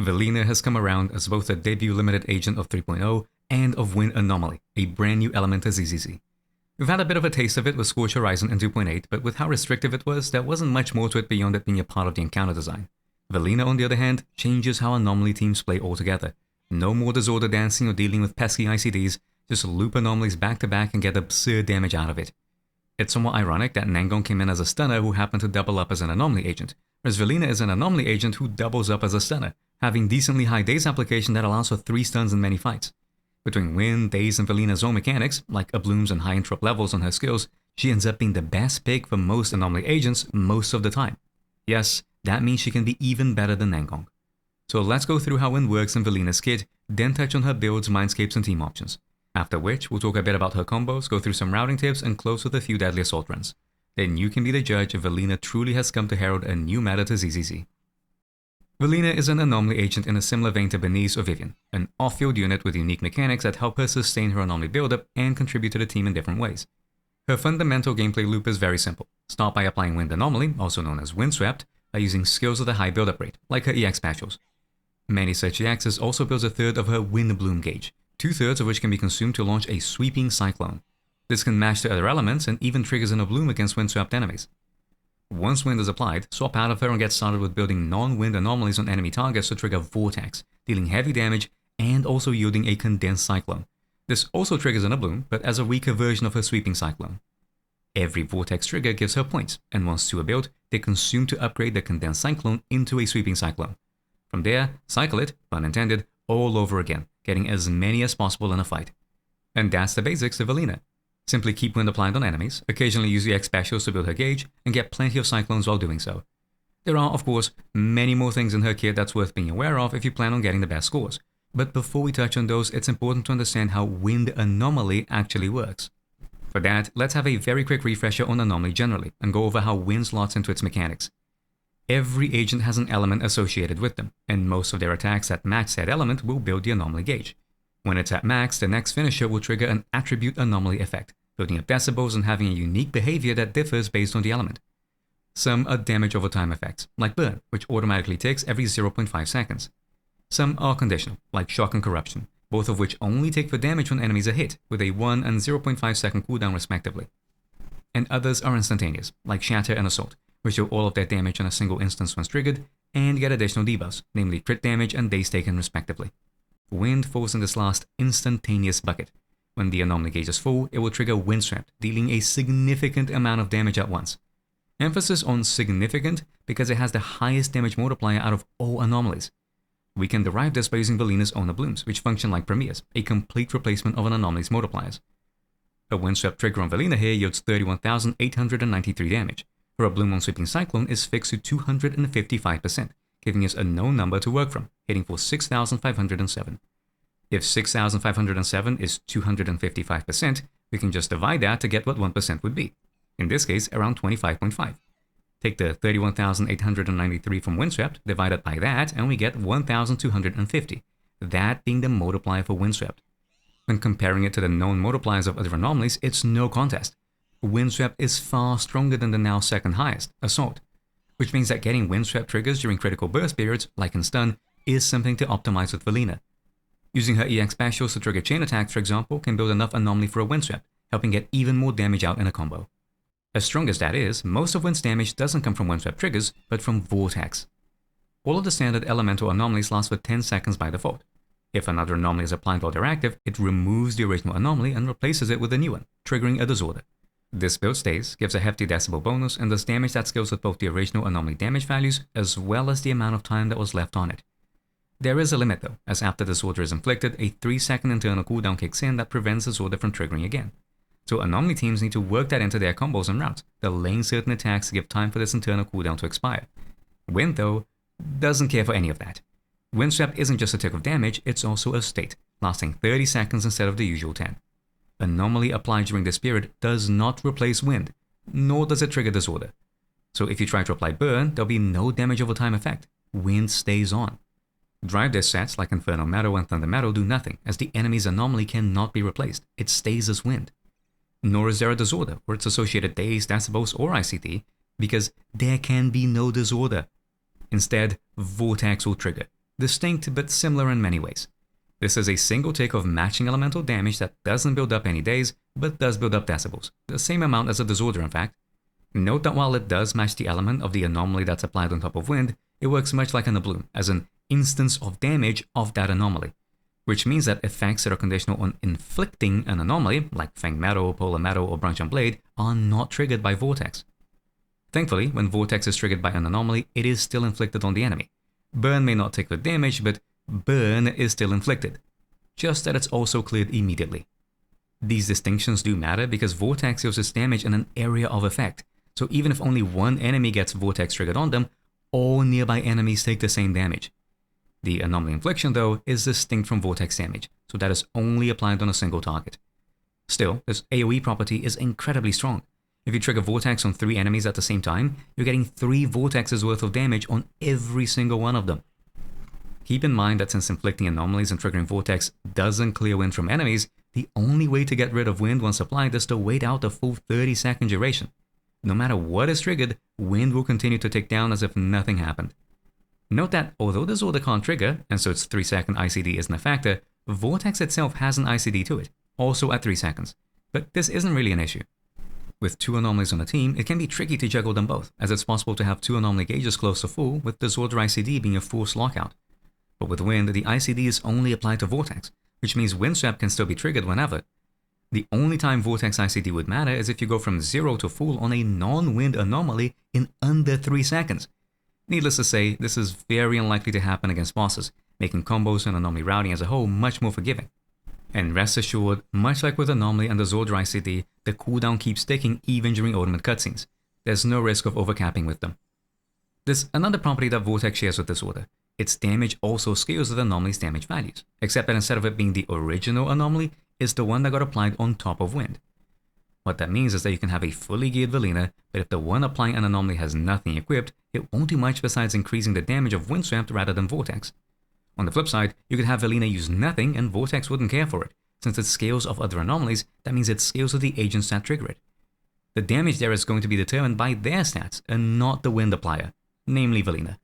Velina has come around as both a debut limited agent of 3.0 and of Wind Anomaly, a brand new element to ZZZ. We've had a bit of a taste of it with Scorched Horizon in 2.8, but with how restrictive it was, there wasn't much more to it beyond it being a part of the encounter design. Velina, on the other hand, changes how Anomaly teams play altogether. No more disorder dancing or dealing with pesky ICDs, just loop anomalies back to back and get absurd damage out of it. It's somewhat ironic that Nangon came in as a stunner who happened to double up as an Anomaly agent, whereas Velina is an Anomaly agent who doubles up as a stunner, having decently high daze application that allows for 3 stuns in many fights. Between Wind, Daze, and Velina's own mechanics, like Abloom's and high interrupt levels on her skills, she ends up being the best pick for most Anomaly agents most of the time. Yes, that means she can be even better than Nangon. So let's go through how Wind works in Velina's kit, then touch on her builds, mindscapes, and team options. After which, we'll talk a bit about her combos, go through some routing tips, and close with a few deadly assault runs. Then you can be the judge if Velina truly has come to herald a new meta to ZZZ. Velina is an Anomaly agent in a similar vein to Bernice or Vivian, an off-field unit with unique mechanics that help her sustain her Anomaly build-up and contribute to the team in different ways. Her fundamental gameplay loop is very simple. Start by applying Wind Anomaly, also known as Windswept, by using skills with a high build-up rate, like her EX specials. Many such EXs also builds a third of her Wind Bloom gauge, 2/3 of which can be consumed to launch a sweeping cyclone. This can match to other elements and even triggers an Abloom against Windswept enemies. Once Wind is applied, swap out of her and get started with building non-Wind anomalies on enemy targets to trigger Vortex, dealing heavy damage and also yielding a condensed cyclone. This also triggers an Abloom, but as a weaker version of her sweeping cyclone. Every Vortex trigger gives her points, and once 2 are built, they consume to upgrade the condensed cyclone into a sweeping cyclone. From there, cycle it, pun intended, all over again, getting as many as possible in a fight. And that's the basics of Velina. Simply keep Wind applied on enemies, occasionally use the EX specials to build her gauge, and get plenty of cyclones while doing so. There are, of course, many more things in her kit that's worth being aware of if you plan on getting the best scores. But before we touch on those, it's important to understand how Wind Anomaly actually works. For that, let's have a very quick refresher on Anomaly generally, and go over how Wind slots into its mechanics. Every agent has an element associated with them, and most of their attacks that match that element will build the Anomaly gauge. When it's at max, the next finisher will trigger an Attribute Anomaly effect, building up decibels and having a unique behavior that differs based on the element. Some are damage over time effects, like Burn, which automatically ticks every 0.5 seconds. Some are conditional, like Shock and Corruption, both of which only tick for damage when enemies are hit, with a 1 and 0.5 second cooldown respectively. And others are instantaneous, like Shatter and Assault, which do all of their damage in a single instance once triggered, and get additional debuffs, namely crit damage and daze taken respectively. Wind falls in this last instantaneous bucket. When the Anomaly gauge is full, it will trigger Windswept, dealing a significant amount of damage at once. Emphasis on significant because it has the highest damage multiplier out of all anomalies. We can derive this by using Velina's own Ablooms, which function like Promeias, a complete replacement of an anomaly's multipliers. A Windswept trigger on Velina here yields 31,893 damage. Her Abloom on Sweeping Cyclone is fixed to 255%, giving us a known number to work from, hitting for 6,507. If 6,507 is 255%, we can just divide that to get what 1% would be. In this case, around 25.5. Take the 31,893 from Windswept, divide it by that, and we get 1,250, that being the multiplier for Windswept. When comparing it to the known multipliers of other anomalies, it's no contest. Windswept is far stronger than the now second highest, Assault, which means that getting Windswept triggers during critical burst periods, like in Stun, is something to optimize with Velina. Using her EX specials to trigger chain attacks, for example, can build enough Anomaly for a Windswept, helping get even more damage out in a combo. As strong as that is, most of Wind's damage doesn't come from Windswept triggers, but from Vortex. All of the standard elemental anomalies last for 10 seconds by default. If another anomaly is applied while they're active, it removes the original anomaly and replaces it with a new one, triggering a disorder. This build stays, gives a hefty decibel bonus, and does damage that scales with both the original anomaly damage values as well as the amount of time that was left on it. There is a limit though, as after disorder is inflicted, a 3-second internal cooldown kicks in that prevents disorder from triggering again. So anomaly teams need to work that into their combos and routes, delaying certain attacks to give time for this internal cooldown to expire. Wind, though, doesn't care for any of that. Windswept isn't just a tick of damage, it's also a state, lasting 30 seconds instead of the usual 10. Anomaly applied during this period does not replace Wind, nor does it trigger disorder. So if you try to apply Burn, there'll be no damage over time effect. Wind stays on. Drive dish sets like Inferno Meadow and Thunder Meadow do nothing, as the enemy's anomaly cannot be replaced. It stays as Wind. Nor is there a disorder or its associated daze, decibels, or ICT, because there can be no disorder. Instead, Vortex will trigger, distinct but similar in many ways. This is a single tick of matching elemental damage that doesn't build up any days, but does build up decibels, the same amount as a disorder in fact. Note that while it does match the element of the anomaly that's applied on top of wind, it works much like an Abloom, as an instance of damage of that anomaly, which means that effects that are conditional on inflicting an anomaly, like Fang Metal, Polar Metal, or Branch and Blade, are not triggered by Vortex. Thankfully, when Vortex is triggered by an anomaly, it is still inflicted on the enemy. Burn may not take the damage, but burn is still inflicted, just that it's also cleared immediately. These distinctions do matter because Vortex deals its damage in an area of effect, so even if only one enemy gets Vortex triggered on them, all nearby enemies take the same damage. The anomaly infliction, though, is distinct from Vortex damage, so that is only applied on a single target. Still, this AoE property is incredibly strong. If you trigger Vortex on 3 enemies at the same time, you're getting 3 Vortexes worth of damage on every single one of them. Keep in mind that since inflicting anomalies and triggering Vortex doesn't clear wind from enemies, the only way to get rid of wind once applied is to wait out the full 30-second duration. No matter what is triggered, wind will continue to tick down as if nothing happened. Note that although Disorder can't trigger, and so its 3-second ICD isn't a factor, Vortex itself has an ICD to it, also at 3 seconds. But this isn't really an issue. With 2 anomalies on a team, it can be tricky to juggle them both, as it's possible to have 2 anomaly gauges close to full, with Disorder ICD being a forced lockout. But with Wind, the ICD is only applied to Vortex, which means Windswept can still be triggered whenever. The only time Vortex ICD would matter is if you go from 0 to full on a non-wind anomaly in under 3 seconds. Needless to say, this is very unlikely to happen against bosses, making combos and anomaly routing as a whole much more forgiving. And rest assured, much like with Anomaly and Disorder ICD, the cooldown keeps ticking even during ultimate cutscenes. There's no risk of overcapping with them. There's another property that Vortex shares with Disorder. Its damage also scales with Anomaly's damage values, except that instead of it being the original Anomaly, it's the one that got applied on top of Wind. What that means is that you can have a fully geared Velina, but if the one applying an Anomaly has nothing equipped, it won't do much besides increasing the damage of Windswept rather than Vortex. On the flip side, you could have Velina use nothing and Vortex wouldn't care for it. Since it scales off other anomalies, that means it scales with the agents that trigger it. The damage there is going to be determined by their stats and not the wind applier, namely Velina.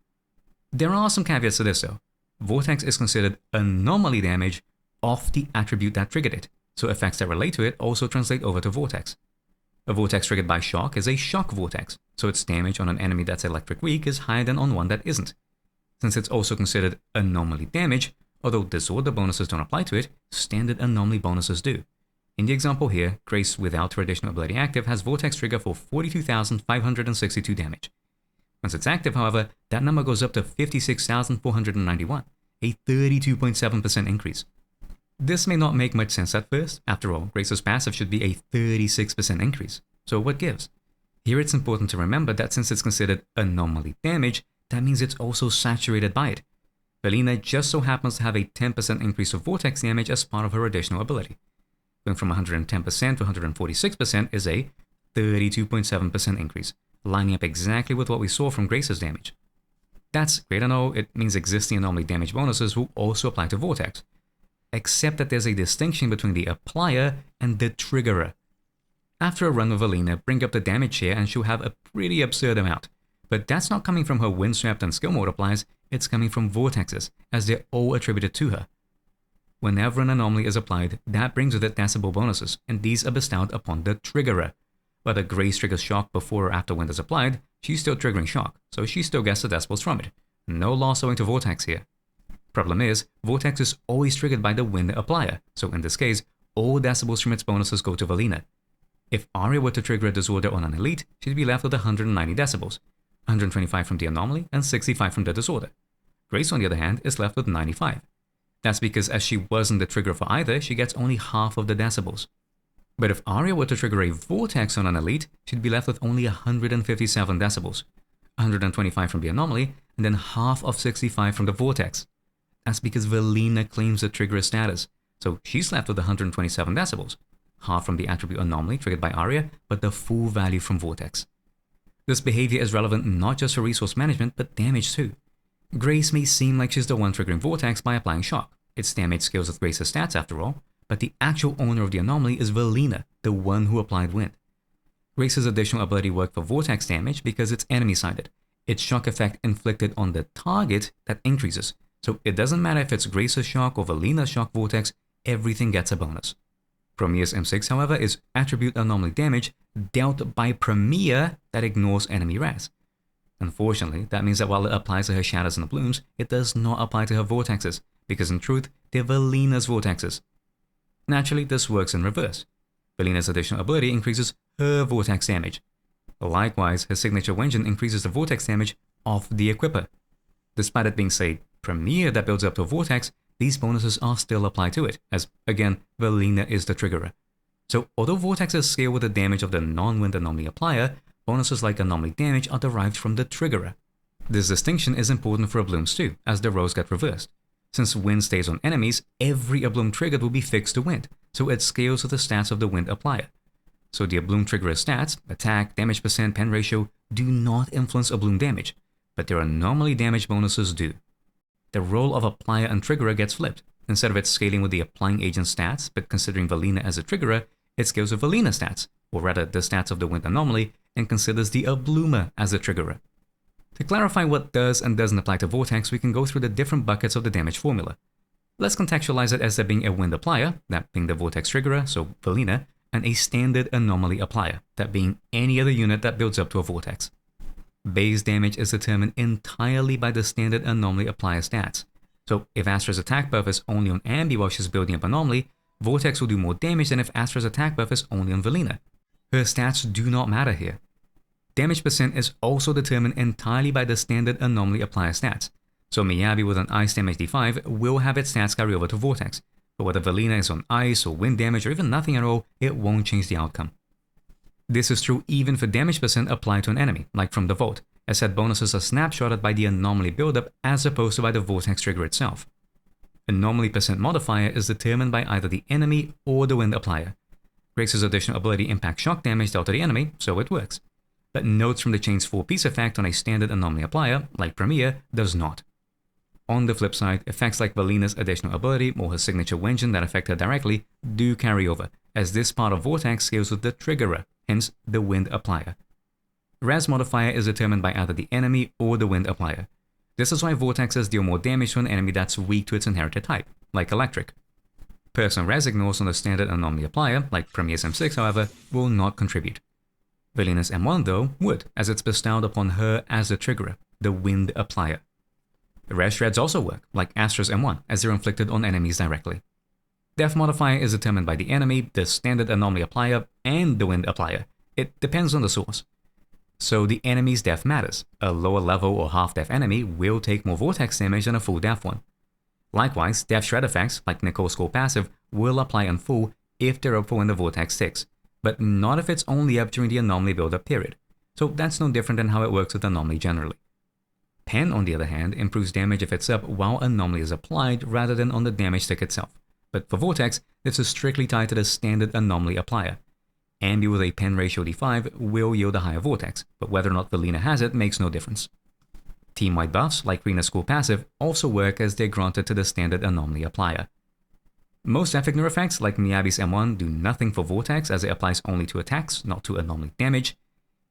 There are some caveats to this though. Vortex is considered anomaly damage off the attribute that triggered it, so effects that relate to it also translate over to Vortex. A Vortex triggered by shock is a shock Vortex, so its damage on an enemy that's electric weak is higher than on one that isn't. Since it's also considered anomaly damage, although Disorder bonuses don't apply to it, standard anomaly bonuses do. In the example here, Grace without her additional ability active has Vortex trigger for 42,562 damage. Once it's active, however, that number goes up to 56,491, a 32.7% increase. This may not make much sense at first. After all, Grace's passive should be a 36% increase. So what gives? Here it's important to remember that since it's considered anomaly damage, that means it's also saturated by it. Velina just so happens to have a 10% increase of Vortex damage as part of her additional ability. Going from 110% to 146% is a 32.7% increase, lining up exactly with what we saw from Grace's damage. That's great to know. It means existing anomaly damage bonuses will also apply to Vortex, except that there's a distinction between the applier and the triggerer. After a run with Velina, bring up the damage share and she'll have a pretty absurd amount. But that's not coming from her Windswept and skill multipliers, it's coming from Vortexes, as they're all attributed to her. Whenever an anomaly is applied, that brings with it decibel bonuses, and these are bestowed upon the triggerer. Whether Grace triggers shock before or after Wind is applied, she's still triggering shock, so she still gets the decibels from it. No loss owing to Vortex here. Problem is, Vortex is always triggered by the Wind applier, so in this case, all decibels from its bonuses go to Velina. If Aria were to trigger a Disorder on an Elite, she'd be left with 190 decibels. 125 from the anomaly and 65 from the Disorder. Grace, on the other hand, is left with 95. That's because as she wasn't the trigger for either, she gets only half of the decibels. But if Aria were to trigger a Vortex on an Elite, she'd be left with only 157 decibels. 125 from the anomaly, and then half of 65 from the Vortex. That's because Velina claims the trigger status, so she's left with 127 decibels. Half from the attribute anomaly triggered by Aria, but the full value from Vortex. This behavior is relevant not just for resource management, but damage too. Grace may seem like she's the one triggering Vortex by applying shock. Its damage scales with Grace's stats after all, but the actual owner of the anomaly is Velina, the one who applied Wind. Grace's additional ability worked for Vortex damage because it's enemy-sided. Its shock effect inflicted on the target that increases, So it doesn't matter if it's Grace's Shock or Velina's Shock Vortex, everything gets a bonus. Promeia's M6, however, is Attribute Anomaly damage dealt by Promeia that ignores enemy res. Unfortunately, that means that while it applies to her shadows and blooms, it does not apply to her vortexes, because in truth, they're Velina's vortexes. Naturally, this works in reverse. Velina's additional ability increases her vortex damage. Likewise, her signature Wenjin increases the vortex damage of the equipper. Despite it being, say, Promeia that builds up to a vortex, these bonuses are still applied to it, as, again, Velina is the triggerer. So, although vortexes scale with the damage of the non-Wind Anomaly applier, bonuses like anomaly damage are derived from the triggerer. This distinction is important for Ablooms too, as the roles get reversed. Since wind stays on enemies, every Abloom triggered will be fixed to wind, so it scales with the stats of the wind applier. So the Abloom triggerer stats, attack, damage percent, pen ratio, do not influence Abloom damage, but their anomaly damage bonuses do. The role of applier and triggerer gets flipped. Instead of it scaling with the applying agent stats, but considering Velina as a triggerer, it scales with Velina stats, or rather the stats of the wind anomaly, and considers the Abloomer as a triggerer. To clarify what does and doesn't apply to Vortex, we can go through the different buckets of the damage formula. Let's contextualize it as there being a wind applier, that being the Vortex triggerer, so Velina, and a standard anomaly applier, that being any other unit that builds up to a Vortex. Base damage is determined entirely by the standard anomaly applier stats. So if Astra's attack buff is only on Ambi while she's building up anomaly, Vortex will do more damage than if Astra's attack buff is only on Velina. Her stats do not matter here. Damage percent is also determined entirely by the standard anomaly applier stats. So Miyabi with an ice damage d5 will have its stats carry over to Vortex, but whether Velina is on ice or wind damage or even nothing at all, it won't change the outcome. This is true even for damage percent applied to an enemy, like from the Vault, as said bonuses are snapshotted by the anomaly buildup as opposed to by the Vortex trigger itself. Anomaly percent modifier is determined by either the enemy or the wind applier. Grace's additional ability impacts shock damage dealt to the enemy, so it works. But notes from the chain's 4-piece effect on a standard anomaly applier, like Promeia, does not. On the flip side, effects like Velina's additional ability or her signature Wenjin that affect her directly do carry over, as this part of Vortex scales with the triggerer, hence the wind applier. Res modifier is determined by either the enemy or the wind applier. This is why Vortexes deal more damage to an enemy that's weak to its inherited type, like electric. Person res ignores on the standard anomaly applier, like Promeia's M6 however, will not contribute. Velina's M1 though would, as it's bestowed upon her as the triggerer, the wind applier. Res shreds also work, like Astra's M1, as they're inflicted on enemies directly. Death modifier is determined by the enemy, the standard anomaly applier, and the wind applier. It depends on the source. So the enemy's death matters. A lower level or half-death enemy will take more Vortex damage than a full death one. Likewise, death shred effects, like Nicole's core passive, will apply in full if they're up for when the Vortex ticks, but not if it's only up during the anomaly build-up period. So that's no different than how it works with anomaly generally. Pen, on the other hand, improves damage if it's up while anomaly is applied rather than on the damage stick itself. But for Vortex, this is strictly tied to the standard anomaly applier. Ambi with a pen ratio d5 will yield a higher Vortex, but whether or not Velina has it makes no difference. Team-wide buffs, like Rina's core passive, also work as they're granted to the standard anomaly applier. Most Ignore effects, like Miyabi's M1, do nothing for Vortex as it applies only to attacks, not to anomaly damage.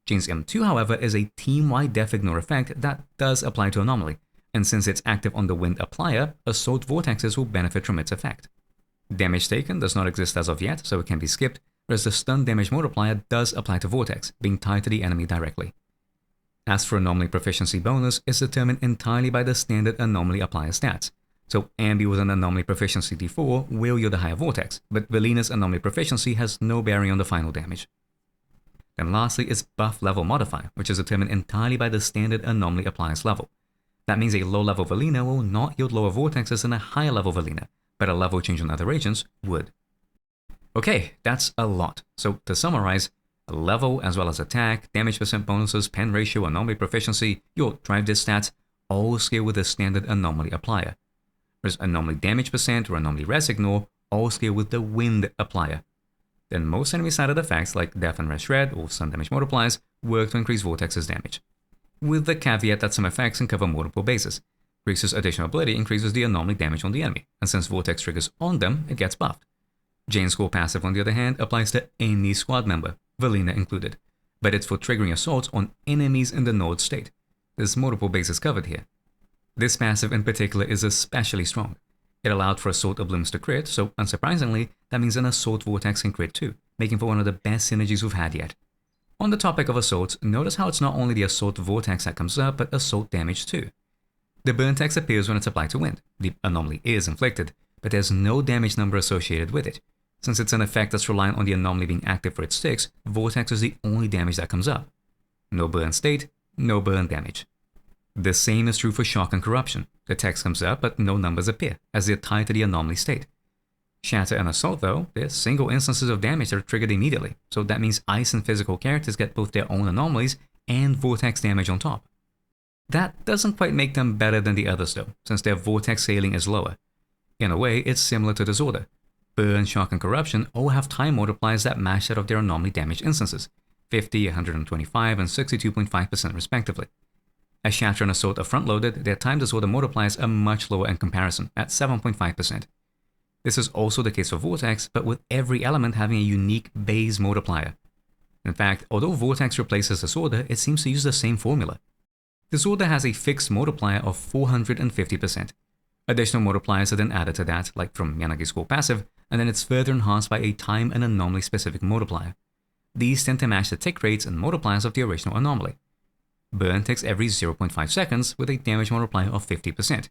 Jane's M2, however, is a team-wide Death Ignore effect that does apply to anomaly, and since it's active on the wind applier, assault vortexes will benefit from its effect. Damage taken does not exist as of yet, so it can be skipped, whereas the stun damage multiplier does apply to Vortex, being tied to the enemy directly. As for anomaly proficiency bonus, it's determined entirely by the standard anomaly applier stats. So Ambi with an anomaly proficiency d4 will yield a higher Vortex, but Velina's anomaly proficiency has no bearing on the final damage. Then lastly is buff level modifier, which is determined entirely by the standard anomaly applier's level. That means a low level Velina will not yield lower vortexes than a higher level Velina, but a level change on other agents would. Okay, that's a lot. So to summarize, level as well as attack, damage percent bonuses, pen ratio, anomaly proficiency, your drive disc stats all scale with the standard anomaly applier. Whereas anomaly damage percent or anomaly res ignore all scale with the wind applier. Then most enemy sided effects like death and res shred or stun damage multipliers work to increase Vortex's damage. With the caveat that some effects can cover multiple bases. Grace's additional ability increases the anomaly damage on the enemy, and since Vortex triggers on them, it gets buffed. Jane's core passive, on the other hand, applies to any squad member, Velina included, but it's for triggering assaults on enemies in the Node state. There's multiple bases covered here. This passive in particular is especially strong. It allowed for Assault Ablooms to crit, so unsurprisingly, that means an Assault Vortex can crit too, making for one of the best synergies we've had yet. On the topic of Assaults, notice how it's not only the Assault Vortex that comes up, but Assault damage too. The burn text appears when it's applied to wind. The anomaly is inflicted, but there's no damage number associated with it. Since it's an effect that's reliant on the anomaly being active for its sticks, Vortex is the only damage that comes up. No burn state, no burn damage. The same is true for Shock and Corruption. The text comes up, but no numbers appear, as they're tied to the anomaly state. Shatter and Assault, though, they're single instances of damage that are triggered immediately, so that means ice and physical characters get both their own anomalies and Vortex damage on top. That doesn't quite make them better than the others though, since their Vortex scaling is lower. In a way, it's similar to Disorder. Burn, Shock, and Corruption all have time multipliers that match that of their anomaly damage instances, 50, 125, and 62.5% respectively. As Shatter and Assault are front-loaded, their time disorder multipliers are much lower in comparison, at 7.5%. This is also the case for Vortex, but with every element having a unique base multiplier. In fact, although Vortex replaces Disorder, it seems to use the same formula. Disorder has a fixed multiplier of 450%. Additional multipliers are then added to that, like from Yanagi's core passive, and then it's further enhanced by a time and anomaly-specific multiplier. These tend to match the tick rates and multipliers of the original anomaly. Burn ticks every 0.5 seconds with a damage multiplier of 50%.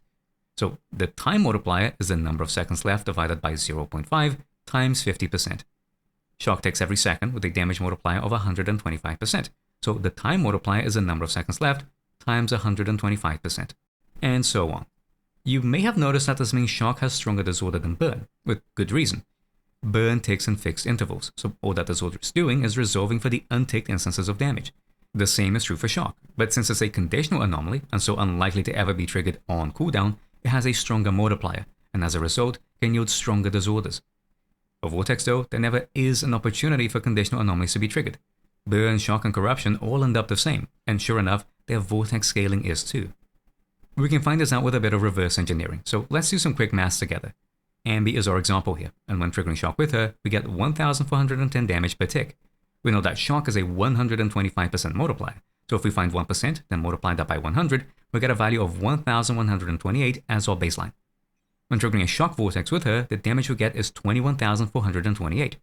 So the time multiplier is the number of seconds left divided by 0.5 times 50%. Shock ticks every second with a damage multiplier of 125%. So the time multiplier is the number of seconds left times 125%. And so on. You may have noticed that this means Shock has stronger disorder than Burn, with good reason. Burn ticks in fixed intervals, so all that disorder is doing is resolving for the unticked instances of damage. The same is true for Shock, but since it's a conditional anomaly and so unlikely to ever be triggered on cooldown, it has a stronger multiplier, and as a result, can yield stronger disorders. For Vortex though, there never is an opportunity for conditional anomalies to be triggered. Burn, Shock, and Corruption all end up the same, and sure enough, their Vortex scaling is too. We can find this out with a bit of reverse engineering, so let's do some quick maths together. Ambi is our example here, and when triggering Shock with her, we get 1410 damage per tick. We know that Shock is a 125% multiplier, so if we find 1%, then multiply that by 100, we get a value of 1128 as our baseline. When triggering a Shock Vortex with her, the damage we get is 21,428.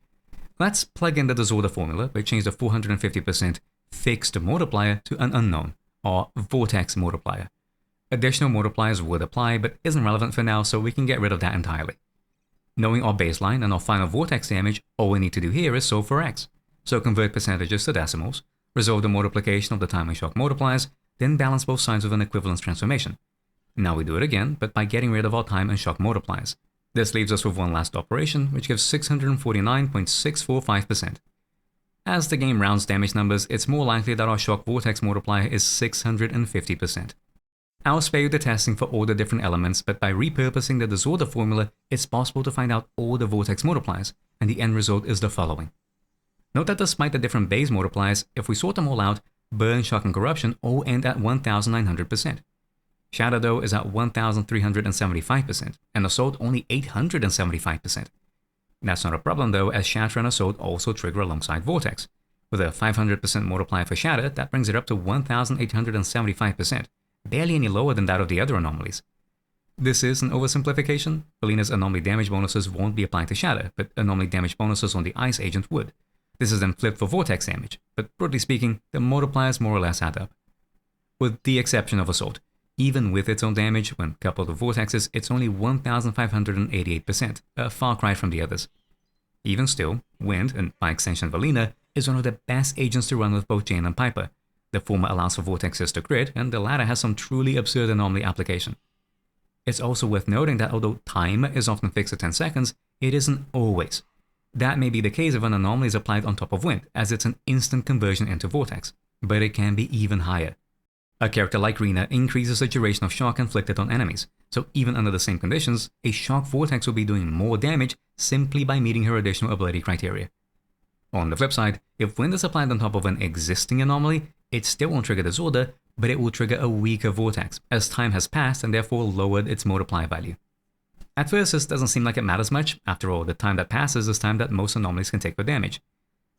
Let's plug in the disorder formula, but change the 450% fixed multiplier to an unknown, or Vortex multiplier. Additional multipliers would apply, but isn't relevant for now, so we can get rid of that entirely. Knowing our baseline and our final Vortex damage, all we need to do here is solve for x. So convert percentages to decimals, resolve the multiplication of the time and shock multipliers, then balance both sides with an equivalence transformation. Now we do it again, but by getting rid of our time and shock multipliers. This leaves us with one last operation, which gives 649.645%. As the game rounds damage numbers, it's more likely that our shock vortex multiplier is 650%. I'll spare you the testing for all the different elements, but by repurposing the disorder formula, it's possible to find out all the vortex multipliers, and the end result is the following. Note that despite the different base multipliers, if we sort them all out, Burn, Shock, and Corruption all end at 1900%. Shatter, though, is at 1375%, and Assault only 875%. That's not a problem, though, as Shatter and Assault also trigger alongside Vortex. With a 500% multiplier for Shatter, that brings it up to 1875%, barely any lower than that of the other anomalies. This is an oversimplification. Velina's anomaly damage bonuses won't be applied to Shatter, but anomaly damage bonuses on the Ice Agent would. This is then flipped for Vortex damage, but broadly speaking, the multipliers more or less add up. With the exception of Assault, even with its own damage, when coupled with Vortexes, it's only 1588%, a far cry from the others. Even still, Wind, and by extension Velina, is one of the best agents to run with both Jane and Piper. The former allows for Vortexes to crit, and the latter has some truly absurd anomaly application. It's also worth noting that although time is often fixed at 10 seconds, it isn't always. That may be the case if an anomaly is applied on top of Wind, as it's an instant conversion into Vortex, but it can be even higher. A character like Rina increases the duration of shock inflicted on enemies, so even under the same conditions, a shock vortex will be doing more damage simply by meeting her additional ability criteria. On the flip side, if Wind is applied on top of an existing anomaly, it still won't trigger Disorder, but it will trigger a weaker vortex, as time has passed and therefore lowered its multiplier value. At first, this doesn't seem like it matters much. After all, the time that passes is time that most anomalies can take for damage.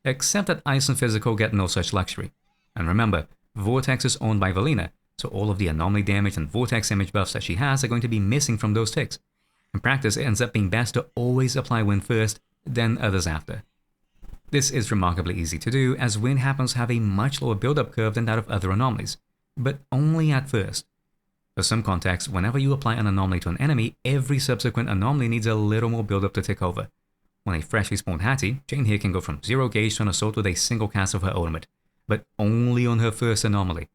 Except that Ice and Physical get no such luxury. And remember, Vortex is owned by Velina, so all of the anomaly damage and vortex image buffs that she has are going to be missing from those ticks. In practice, it ends up being best to always apply Wind first, then others after. This is remarkably easy to do, as Wind happens to have a much lower build-up curve than that of other anomalies, but only at first. For some context, whenever you apply an anomaly to an enemy, every subsequent anomaly needs a little more build-up to tick over. When a freshly spawned Hattie, Jane here can go from 0 gauge to an assault with a single cast of her ultimate, but only on her first anomaly.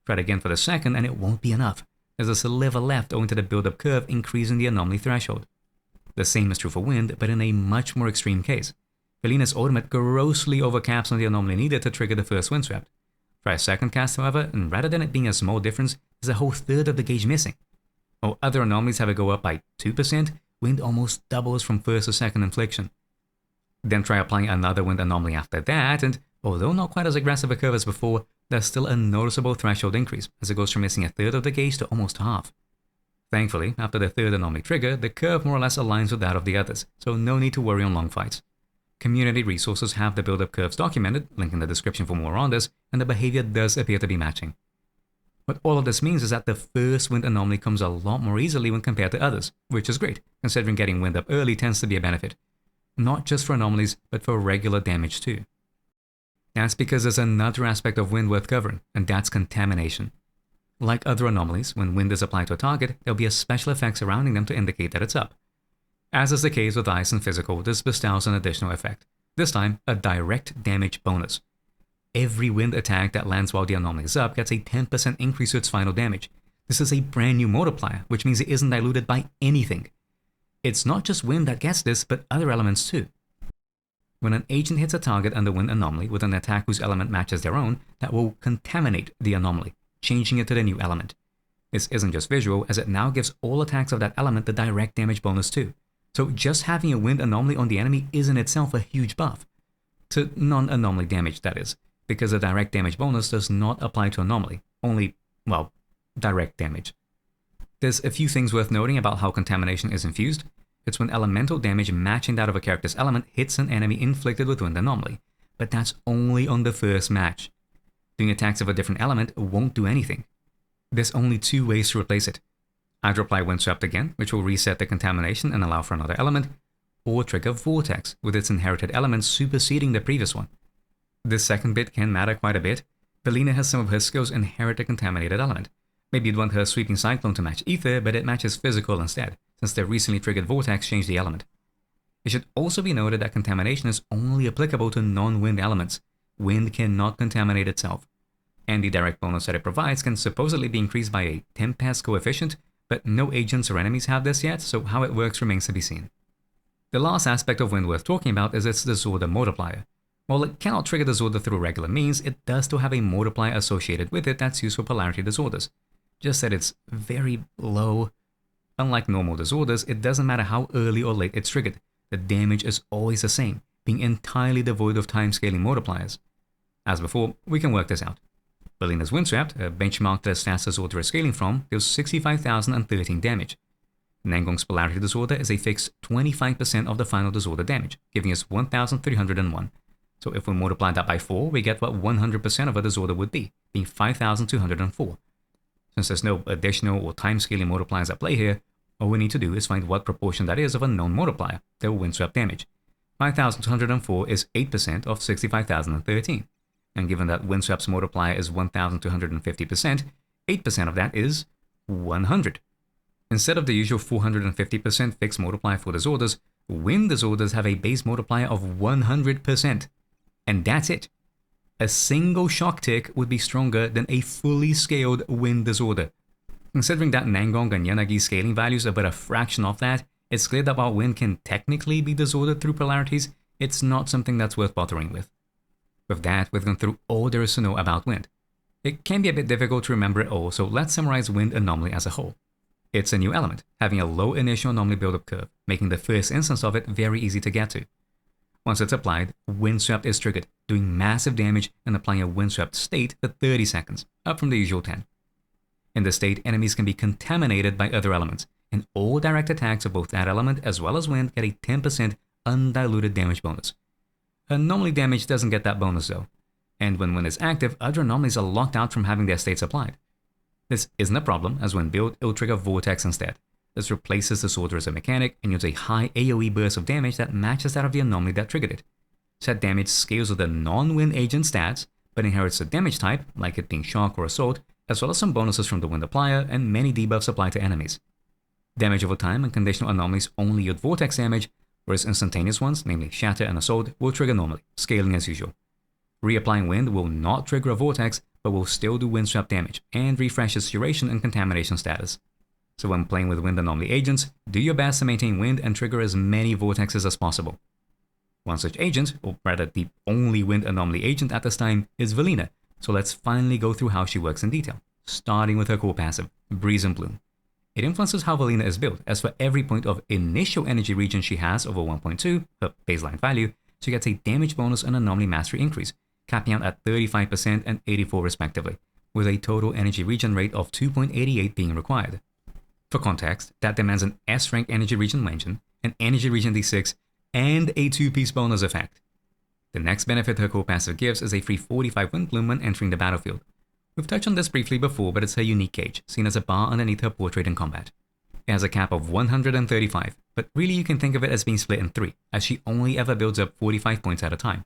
Try it again for the second and it won't be enough. There's a sliver left owing to the build-up curve increasing the anomaly threshold. The same is true for Wind, but in a much more extreme case. Velina's ultimate grossly overcaps on the anomaly needed to trigger the first Windswept. Try a second cast, however, and rather than it being a small difference, there's a whole third of the gauge missing. While other anomalies have it go up by 2%, Wind almost doubles from first to second infliction. Then try applying another Wind anomaly after that, and although not quite as aggressive a curve as before, there's still a noticeable threshold increase, as it goes from missing a third of the gauge to almost half. Thankfully, after the third anomaly trigger, the curve more or less aligns with that of the others, so no need to worry on long fights. Community resources have the build-up curves documented, link in the description for more on this, and the behavior does appear to be matching. What all of this means is that the first Wind anomaly comes a lot more easily when compared to others, which is great, considering getting Wind up early tends to be a benefit. Not just for anomalies, but for regular damage too. That's because there's another aspect of Wind worth covering, and that's Contamination. Like other anomalies, when Wind is applied to a target, there'll be a special effect surrounding them to indicate that it's up. As is the case with Ice and Physical, this bestows an additional effect, this time a direct damage bonus. Every Wind attack that lands while the anomaly is up gets a 10% increase to its final damage. This is a brand new multiplier, which means it isn't diluted by anything. It's not just Wind that gets this, but other elements too. When an agent hits a target under Wind Anomaly with an attack whose element matches their own, that will contaminate the anomaly, changing it to the new element. This isn't just visual, as it now gives all attacks of that element the direct damage bonus too. So just having a Wind Anomaly on the enemy is in itself a huge buff. To non-anomaly damage, that is, because the direct damage bonus does not apply to anomaly, only, well, direct damage. There's a few things worth noting about how Contamination is infused. It's when elemental damage matching that of a character's element hits an enemy inflicted with Wind Anomaly, but that's only on the first match. Doing attacks of a different element won't do anything. There's only two ways to replace it. Either apply Windswept again, which will reset the Contamination and allow for another element, or trigger Vortex, with its inherited element superseding the previous one. This second bit can matter quite a bit. Velina has some of her skills inherit a contaminated element. Maybe you'd want her Sweeping Cyclone to match Ether, but it matches Physical instead, since the recently triggered Vortex changed the element. It should also be noted that Contamination is only applicable to non-Wind elements. Wind cannot contaminate itself. And the direct bonus that it provides can supposedly be increased by a Tempest coefficient, but no agents or enemies have this yet, so how it works remains to be seen. The last aspect of Wind worth talking about is its disorder multiplier. While it cannot trigger disorder through regular means, it does still have a multiplier associated with it that's used for polarity disorders. Just that it's very low. Unlike normal disorders, it doesn't matter how early or late it's triggered. The damage is always the same, being entirely devoid of time-scaling multipliers. As before, we can work this out. Velina's Windswept, a benchmark that stats disorder is scaling from, deals 65,013 damage. Nangong's polarity disorder is a fixed 25% of the final disorder damage, giving us 1,301. So if we multiply that by 4, we get what 100% of a disorder would be, being 5,204. Since there's no additional or time-scaling multipliers at play here, all we need to do is find what proportion that is of a known multiplier, the Windswept damage. 5,204 is 8% of 65,013. And given that Windswept's multiplier is 1,250%, 8% of that is 100. Instead of the usual 450% fixed multiplier for disorders, Wind disorders have a base multiplier of 100%. And that's it. A single shock tick would be stronger than a fully scaled Wind disorder. Considering that Nangong and Yanagi's scaling values are but a fraction of that, it's clear that while Wind can technically be disordered through polarities, it's not something that's worth bothering with. With that, we've gone through all there is to know about Wind. It can be a bit difficult to remember it all, so let's summarize Wind Anomaly as a whole. It's a new element, having a low initial anomaly buildup curve, making the first instance of it very easy to get to. Once it's applied, Windswept is triggered, doing massive damage and applying a Windswept state for 30 seconds, up from the usual 10. In this state, enemies can be contaminated by other elements, and all direct attacks of both that element as well as Wind get a 10% undiluted damage bonus. Anomaly damage doesn't get that bonus though, and when Wind is active, other anomalies are locked out from having their states applied. This isn't a problem, as when built, it'll trigger Vortex instead. This replaces the sword as a mechanic and yields a high AoE burst of damage that matches that of the anomaly that triggered it. Set damage scales with the non-wind agent stats, but inherits a damage type, like it being shock or assault, as well as some bonuses from the Multiplier and many debuffs applied to enemies. Damage over time and conditional anomalies only yield Vortex damage, whereas instantaneous ones, namely Shatter and Assault, will trigger normally, scaling as usual. Reapplying Wind will not trigger a Vortex, but will still do Windswept damage, and refresh its duration and Contamination status. So when playing with Wind Anomaly agents, do your best to maintain Wind and trigger as many Vortexes as possible. One such agent, or rather the only Wind Anomaly agent at this time, is Velina, so let's finally go through how she works in detail, starting with her core passive, Breeze and Bloom. It influences how Velina is built, as for every point of initial energy regen she has over 1.2, her baseline value, she gets a damage bonus and anomaly mastery increase, capping out at 35% and 84% respectively, with a total energy regen rate of 2.88 being required. For context, that demands an S-rank energy regen engine, an energy regen d6, and a 2-piece bonus effect. The next benefit her core passive gives is a free 45 Wind Bloom when entering the battlefield. We've touched on this briefly before, but it's her unique gauge, seen as a bar underneath her portrait in combat. It has a cap of 135, but really you can think of it as being split in 3, as she only ever builds up 45 points at a time.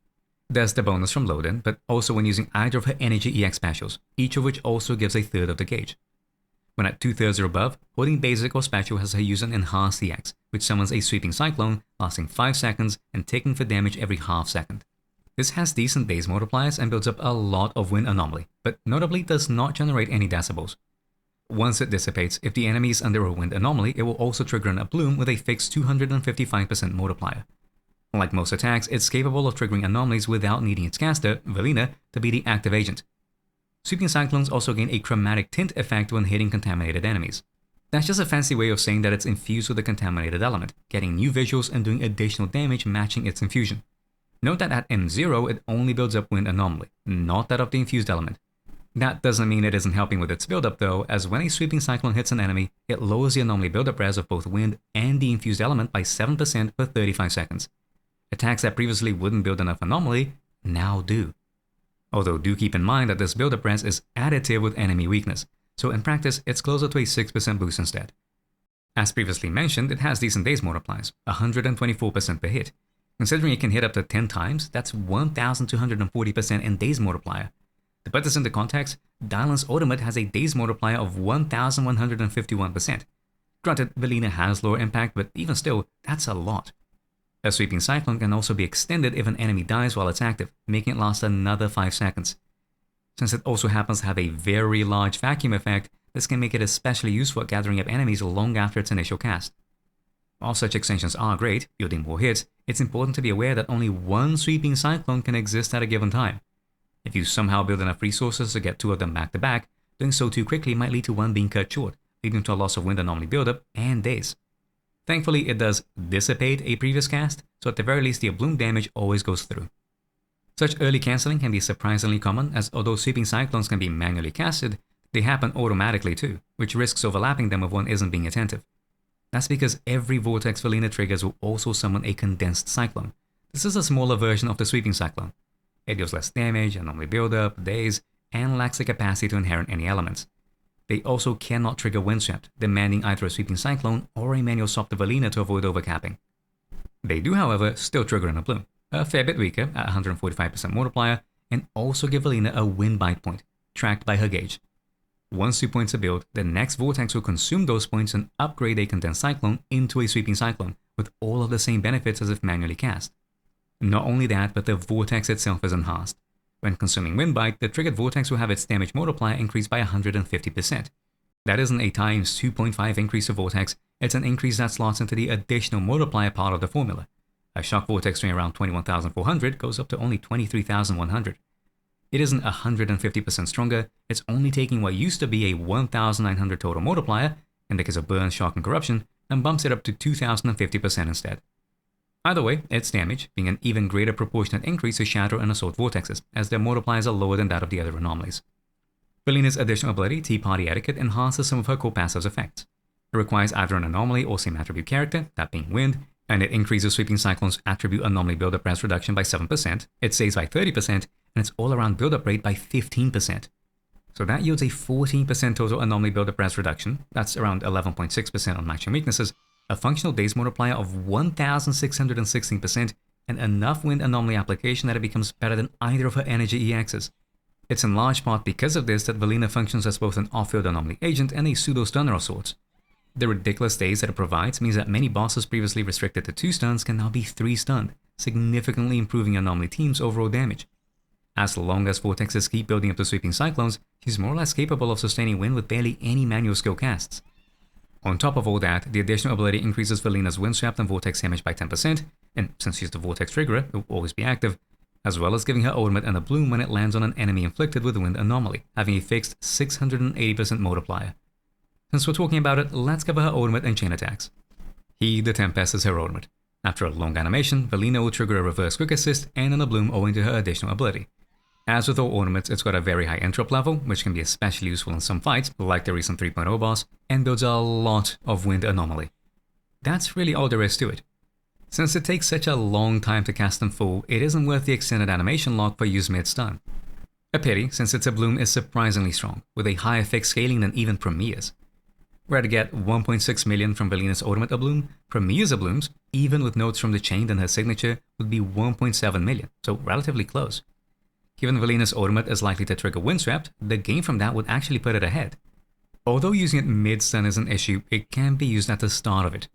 There's the bonus from load-in, but also when using either of her energy EX specials, each of which also gives a third of the gauge. When at 2/3 or above, holding basic or special has her use an enhanced EX, which summons a sweeping cyclone, lasting 5 seconds and taking for damage every half second. This has decent base multipliers and builds up a lot of Wind Anomaly, but notably does not generate any decibels. Once it dissipates, if the enemy is under a Wind Anomaly, it will also trigger an Abloom with a fixed 255% multiplier. Like most attacks, it's capable of triggering anomalies without needing its caster, Velina, to be the active agent. Sweeping Cyclones also gain a chromatic tint effect when hitting contaminated enemies. That's just a fancy way of saying that it's infused with the contaminated element, getting new visuals and doing additional damage matching its infusion. Note that at M0 it only builds up Wind Anomaly, not that of the infused element. That doesn't mean it isn't helping with its buildup though, as when a Sweeping Cyclone hits an enemy, it lowers the anomaly buildup res of both Wind and the infused element by 7% per 35 seconds. Attacks that previously wouldn't build enough anomaly, now do. Although do keep in mind that this build-up res is additive with enemy weakness, so in practice it's closer to a 6% boost instead. As previously mentioned, it has decent base multipliers, 124% per hit. Considering it can hit up to 10 times, that's 1240% in days multiplier. To put this into context, Dylan's ultimate has a days multiplier of 1151%. Granted, Velina has lower impact, but even still, that's a lot. A Sweeping Cyclone can also be extended if an enemy dies while it's active, making it last another 5 seconds. Since it also happens to have a very large vacuum effect, this can make it especially useful at gathering up enemies long after its initial cast. While such extensions are great, yielding more hits, it's important to be aware that only one Sweeping Cyclone can exist at a given time. If you somehow build enough resources to get 2 of them back to back, doing so too quickly might lead to one being cut short, leading to a loss of Wind Anomaly buildup and days. Thankfully, it does dissipate a previous cast, so at the very least the Abloom damage always goes through. Such early cancelling can be surprisingly common, as although Sweeping Cyclones can be manually casted, they happen automatically too, which risks overlapping them if one isn't being attentive. That's because every Vortex Velina triggers will also summon a Condensed Cyclone. This is a smaller version of the Sweeping Cyclone. It deals less damage, anomaly buildup, days, and lacks the capacity to inherit any elements. They also cannot trigger Windswept, demanding either a Sweeping Cyclone or a manual swap to Velina to avoid overcapping. They do, however, still trigger an Abloom, a fair bit weaker at 145% multiplier, and also give Velina a Wind Bite point, tracked by her gauge. Once 2 points are built, the next Vortex will consume those points and upgrade a Condensed Cyclone into a Sweeping Cyclone, with all of the same benefits as if manually cast. Not only that, but the Vortex itself is enhanced. When consuming Wind Bite, the triggered Vortex will have its damage multiplier increased by 150%. That isn't a times 2.5 increase of Vortex, it's an increase that slots into the additional multiplier part of the formula. A Shock Vortex doing around 21,400 goes up to only 23,100. It isn't 150% stronger, it's only taking what used to be a 1,900 total multiplier, in the case of Burn, Shock, and Corruption, and bumps it up to 2,050% instead. Either way, its damage being an even greater proportionate increase to Shatter and Assault Vortexes, as their multipliers are lower than that of the other anomalies. Velina's additional ability, Tea Party Etiquette, enhances some of her core passive's effects. It requires either an anomaly or same attribute character, that being Wind, and it increases Sweeping Cyclone's attribute anomaly buildup res reduction by 7%, it saves by 30%, and its all-around buildup rate by 15%. So that yields a 14% total anomaly buildup res reduction, that's around 11.6% on maximum weaknesses, a functional days multiplier of 1616%, and enough wind anomaly application that it becomes better than either of her energy EXs. It's in large part because of this that Velina functions as both an off-field anomaly agent and a pseudo-stunner of sorts. The ridiculous days that it provides means that many bosses previously restricted to 2 stuns can now be 3 stunned, significantly improving anomaly team's overall damage. As long as Vortexes keep building up to sweeping cyclones, she's more or less capable of sustaining wind with barely any manual skill casts. On top of all that, the additional ability increases Velina's Windswept and Vortex damage by 10%, and since she's the Vortex triggerer, it will always be active, as well as giving her ultimate an Abloom when it lands on an enemy inflicted with Wind Anomaly, having a fixed 680% multiplier. Since we're talking about it, let's cover her ultimate and chain attacks. Heed the Tempest is her ultimate. After a long animation, Velina will trigger a reverse quick assist and an Abloom owing to her additional ability. As with all ultimates, it's got a very high interrupt level, which can be especially useful in some fights, like the recent 3.0 boss, and builds a lot of Wind Anomaly. That's really all there is to it. Since it takes such a long time to cast in full, it isn't worth the extended animation lock for use mid-stun. A pity, since its Abloom is surprisingly strong, with a higher fixed scaling than even Promeia's. Were to get 1.6 million from Velina's ultimate Abloom, Promeia's Ablooms, even with notes from the chain and her signature, would be 1.7 million, so relatively close. Given Velina's ultimate is likely to trigger Windswept, the gain from that would actually put it ahead. Although using it mid-stun is an issue, it can be used at the start of it.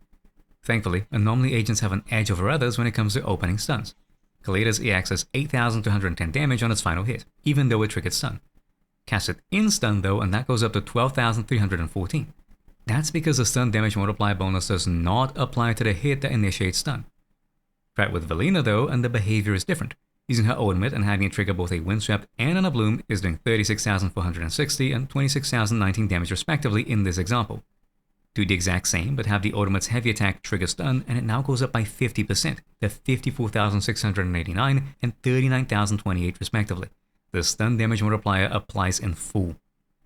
Thankfully, anomaly agents have an edge over others when it comes to opening stuns. Kaleda's EX has 8,210 damage on its final hit, even though it triggered stun. Cast it in stun though, and that goes up to 12,314. That's because the stun damage multiplier bonus does not apply to the hit that initiates stun. Try it with Velina though, and the behavior is different. Using her ultimate and having it trigger both a Windswept and an Abloom is doing 36,460 and 26,019 damage respectively in this example. Do the exact same, but have the ultimate's heavy attack trigger stun, and it now goes up by 50% to 54,689 and 39,028 respectively. The stun damage multiplier applies in full.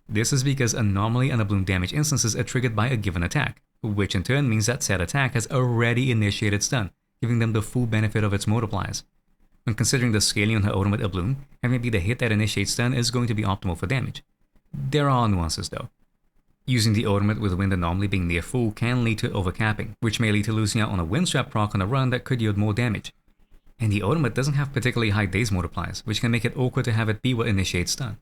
This is because anomaly and Abloom damage instances are triggered by a given attack, which in turn means that said attack has already initiated stun, giving them the full benefit of its multipliers. When considering the scaling on her ultimate Abloom, having it be the hit that initiates stun is going to be optimal for damage. There are nuances though. Using the ultimate with Wind Anomaly being near full can lead to overcapping, which may lead to losing out on a Windswept proc on a run that could yield more damage. And the ultimate doesn't have particularly high days multipliers, which can make it awkward to have it be what initiates stun.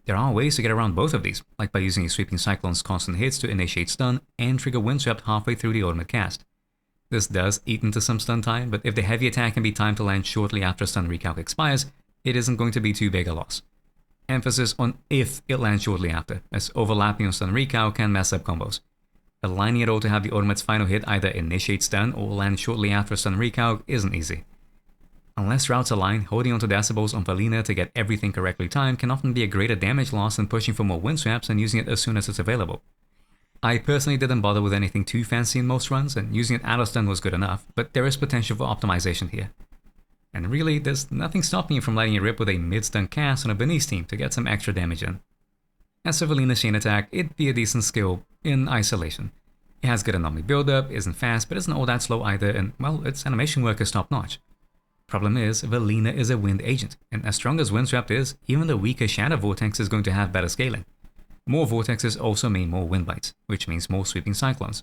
There are ways to get around both of these, like by using a Sweeping Cyclone's constant hits to initiate stun and trigger Windswept halfway through the ultimate cast. This does eat into some stun time, but if the heavy attack can be timed to land shortly after stun recalc expires, it isn't going to be too big a loss. Emphasis on if it lands shortly after, as overlapping on stun recalc can mess up combos. Aligning it all to have the ultimate's final hit either initiate stun or land shortly after stun recalc isn't easy. Unless routes align, holding onto decibels on Velina to get everything correctly timed can often be a greater damage loss than pushing for more Windsweps and using it as soon as it's available. I personally didn't bother with anything too fancy in most runs, and using it out of stun was good enough, but there is potential for optimization here. And really, there's nothing stopping you from letting it rip with a mid-stun cast on a Beneath team to get some extra damage in. As for Velina's chain attack, it'd be a decent skill in isolation. It has good anomaly buildup, isn't fast, but isn't all that slow either, and well, its animation work is top-notch. Problem is, Velina is a wind agent, and as strong as Windswept is, even the weaker Shadow Vortex is going to have better scaling. More vortexes also mean more wind bites, which means more sweeping cyclones.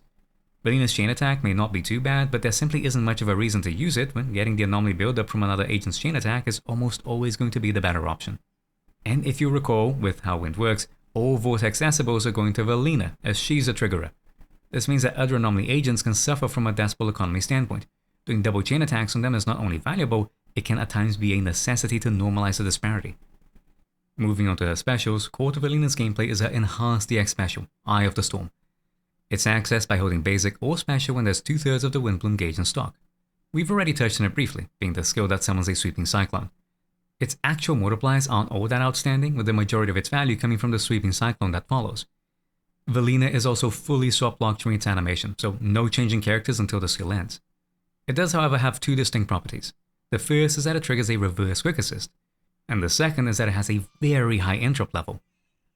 Velina's chain attack may not be too bad, but there simply isn't much of a reason to use it when getting the anomaly buildup from another agent's chain attack is almost always going to be the better option. And if you recall, with how wind works, all vortex decibels are going to Velina, as she's a triggerer. This means that other anomaly agents can suffer from a decibel economy standpoint. Doing double chain attacks on them is not only valuable, it can at times be a necessity to normalize the disparity. Moving on to her specials, core to Velina's gameplay is her Enhanced DX special, Eye of the Storm. It's accessed by holding basic or special when there's 2/3 of the Wind Bloom gauge in stock. We've already touched on it briefly, being the skill that summons a sweeping cyclone. Its actual multipliers aren't all that outstanding, with the majority of its value coming from the sweeping cyclone that follows. Velina is also fully swap locked during its animation, so no changing characters until the skill ends. It does however have two distinct properties. The first is that it triggers a reverse quick assist, and the second is that it has a very high interrupt level.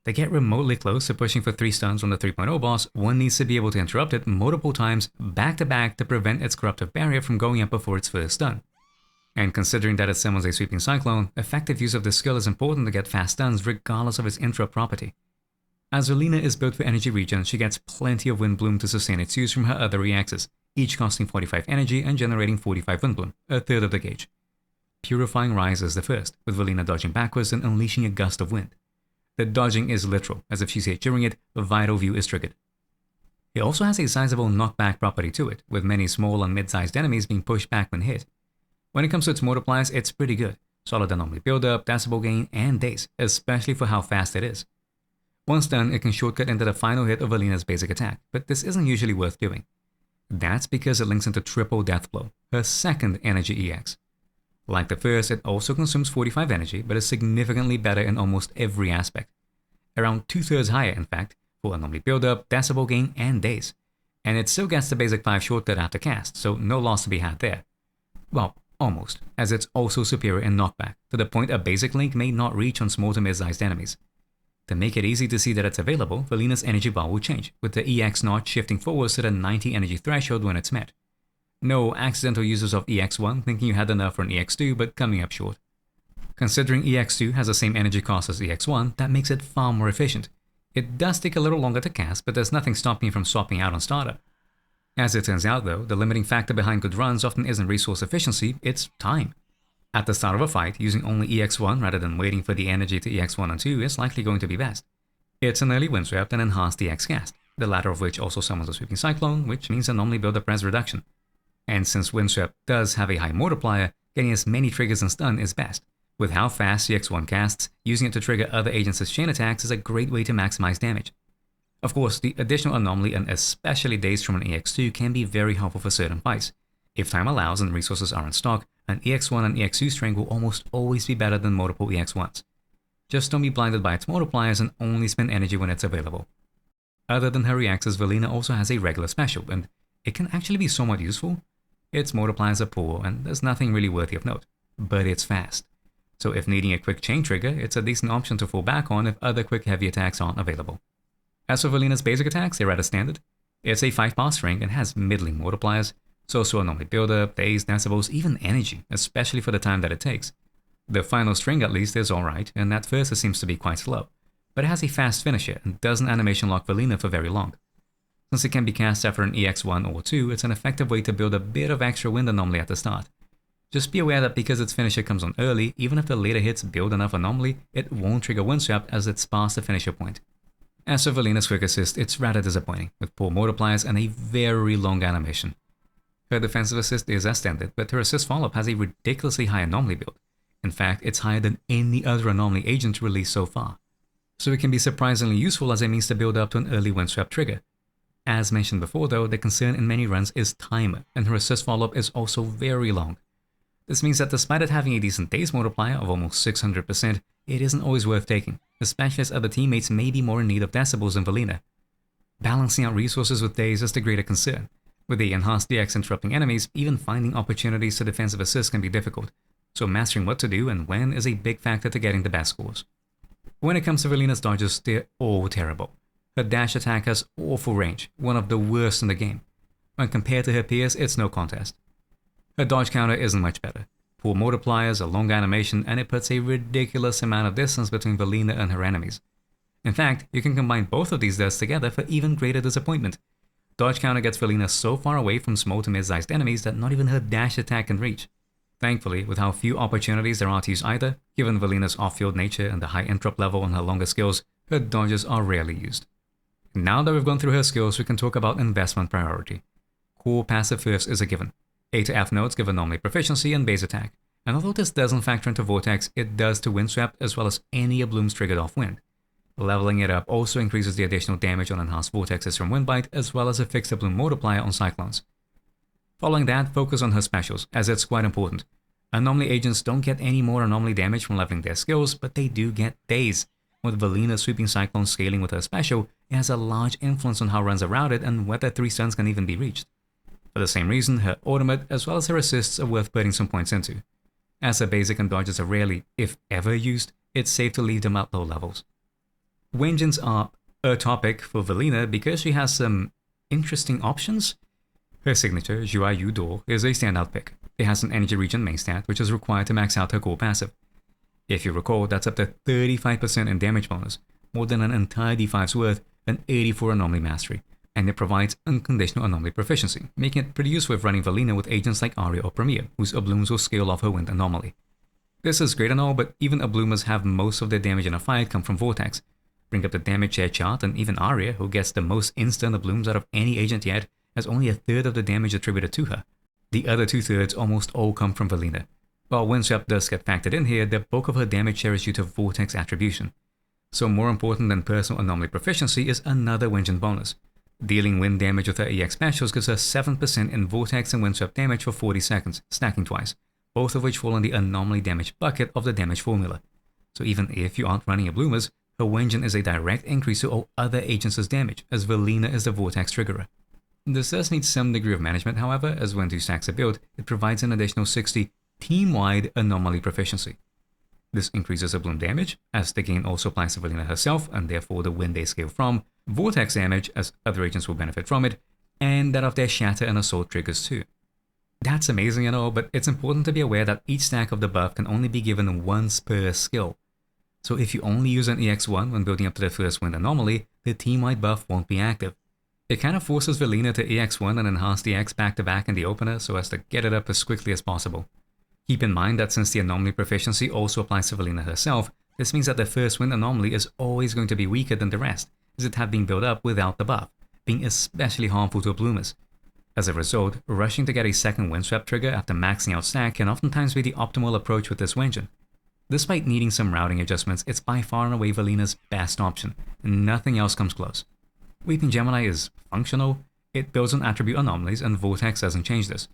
To get remotely close to pushing for 3 stuns on the 3.0 boss, one needs to be able to interrupt it multiple times back to back to prevent its corruptive barrier from going up before its first stun. And considering that it summons a sweeping cyclone, effective use of this skill is important to get fast stuns regardless of its interrupt property. As Velina is built for energy regen, she gets plenty of Wind Bloom to sustain its use from her other reactors, each costing 45 energy and generating 45 Wind Bloom, a third of the gauge. Purifying Rise is the first, with Velina dodging backwards and unleashing a gust of wind. The dodging is literal, as if she's hit during it, a Vital View is triggered. It also has a sizable knockback property to it, with many small and mid-sized enemies being pushed back when hit. When it comes to its multipliers, it's pretty good. Solid anomaly buildup, decibel gain, and daze, especially for how fast it is. Once done, it can shortcut into the final hit of Velina's basic attack, but this isn't usually worth doing. That's because it links into Triple Death Blow, her second energy EX. Like the first, it also consumes 45 energy, but is significantly better in almost every aspect. Around 2/3 higher, in fact, for anomaly buildup, decibel gain, and daze. And it still gets the basic 5 shortcut after cast, so no loss to be had there. Well, almost, as it's also superior in knockback, to the point a basic link may not reach on small to mid-sized enemies. To make it easy to see that it's available, Velina's energy bar will change, with the EX notch shifting forwards to the 90 energy threshold when it's met. No accidental users of EX1 thinking you had enough for an EX2 but coming up short. Considering EX2 has the same energy cost as EX1, that makes it far more efficient. It does take a little longer to cast, but there's nothing stopping you from swapping out on starter. As it turns out though, the limiting factor behind good runs often isn't resource efficiency, it's time. At the start of a fight, using only EX1 rather than waiting for the energy to EX1 and 2 is likely going to be best. It's an early Windswept and enhanced EX cast, the latter of which also summons a sweeping cyclone, which means an anomaly buildup res reduction. And since Windswept does have a high multiplier, getting as many triggers and stun is best. With how fast EX1 casts, using it to trigger other agents' chain attacks is a great way to maximize damage. Of course, the additional anomaly and especially daze from an EX2 can be very helpful for certain fights. If time allows and resources are in stock, an EX1 and EX2 string will almost always be better than multiple EX1s. Just don't be blinded by its multipliers and only spend energy when it's available. Other than her reactors, Velina also has a regular special, and it can actually be somewhat useful. Its multipliers are poor, and there's nothing really worthy of note, but it's fast. So if needing a quick chain trigger, it's a decent option to fall back on if other quick heavy attacks aren't available. As for Velina's basic attacks, they're rather standard. It's a 5-pass string and has middling multipliers, so anomaly buildup, daze, decibels, even energy, especially for the time that it takes. The final string at least is alright, and at first it seems to be quite slow, but it has a fast finisher and doesn't animation lock Velina for very long. Since it can be cast after an EX1 or 2, it's an effective way to build a bit of extra wind anomaly at the start. Just be aware that because its finisher comes on early, even if the later hits build enough anomaly, it won't trigger Windswept as it's past the finisher point. As for Velina's quick assist, it's rather disappointing, with poor multipliers and a very long animation. Her defensive assist is as standard, but her assist follow-up has a ridiculously high anomaly build. In fact, it's higher than any other anomaly agent released so far. So it can be surprisingly useful as a means to build up to an early Windswept trigger. As mentioned before though, the concern in many runs is time, and her assist follow-up is also very long. This means that despite it having a decent daze multiplier of almost 600%, it isn't always worth taking, especially as other teammates may be more in need of decibels than Velina. Balancing out resources with daze is the greater concern. With the enhanced DX interrupting enemies, even finding opportunities to defensive assist can be difficult, so mastering what to do and when is a big factor to getting the best scores. When it comes to Velina's dodges, they're all terrible. Her dash attack has awful range, one of the worst in the game. When compared to her peers, it's no contest. Her dodge counter isn't much better. Poor multipliers, a long animation, and it puts a ridiculous amount of distance between Velina and her enemies. In fact, you can combine both of these deaths together for even greater disappointment. Dodge counter gets Velina so far away from small to mid-sized enemies that not even her dash attack can reach. Thankfully, with how few opportunities there are to use either, given Velina's off-field nature and the high interrupt level on her longer skills, her dodges are rarely used. Now that we've gone through her skills, we can talk about investment priority. Core passive first is a given. A to F nodes give anomaly proficiency and base attack, and although this doesn't factor into Vortex, it does to Windswept as well as any Ablooms triggered off wind. Leveling it up also increases the additional damage on enhanced vortexes from Windbite as well as a fixed Abloom multiplier on cyclones. Following that, focus on her specials, as it's quite important. Anomaly agents don't get any more anomaly damage from leveling their skills, but they do get daze. With Velina sweeping cyclone scaling with her special, it has a large influence on how runs are routed and whether 3 stuns can even be reached. For the same reason, her ultimate as well as her assists are worth putting some points into. As her basic and dodges are rarely, if ever used, it's safe to leave them at low levels. Vengeance are a topic for Velina because she has some interesting options. Her signature, Yuzuha is a standout pick. It has an energy regen main stat, which is required to max out her core passive. If you recall, that's up to 35% in damage bonus, more than an entire D5's worth, and 84 anomaly mastery, and it provides unconditional anomaly proficiency, making it pretty useful if running Velina with agents like Aria or Promeia, whose Ablooms will scale off her Wind Anomaly. This is great and all, but even Abloomers have most of their damage in a fight come from Vortex. Bring up the damage share chart, and even Aria, who gets the most instant Ablooms out of any agent yet, has only a third of the damage attributed to her. The other 2/3 almost all come from Velina. While Windswept does get factored in here, the bulk of her damage share is due to Vortex Attribution. So more important than personal anomaly proficiency is another Windswept bonus. Dealing wind damage with her EX specials gives her 7% in Vortex and Windswept damage for 40 seconds, stacking twice, both of which fall in the anomaly damage bucket of the damage formula. So even if you aren't running Abloomers, her Windswept is a direct increase to all other agents' damage, as Velina is the Vortex triggerer. This does need some degree of management, however, as when 2 stacks are built, it provides an additional 60 team-wide anomaly proficiency. This increases Abloom damage, as the gain also applies to Velina herself, and therefore the wind they scale from, Vortex damage, as other agents will benefit from it, and that of their Shatter and Assault triggers too. That's amazing and all, but it's important to be aware that each stack of the buff can only be given once per skill. So if you only use an EX1 when building up to the first Wind Anomaly, the team-wide buff won't be active. It kind of forces Velina to EX1 and enhance the EX back-to-back in the opener so as to get it up as quickly as possible. Keep in mind that since the anomaly proficiency also applies to Velina herself, this means that the first Wind Anomaly is always going to be weaker than the rest, as it had been built up without the buff, being especially harmful to Abloomers. As a result, rushing to get a second Windswept trigger after maxing out stack can oftentimes be the optimal approach with this engine. Despite needing some routing adjustments, it's by far and away Velina's best option, and nothing else comes close. Weeping Gemini is functional, it builds on attribute anomalies, and Vortex doesn't change this.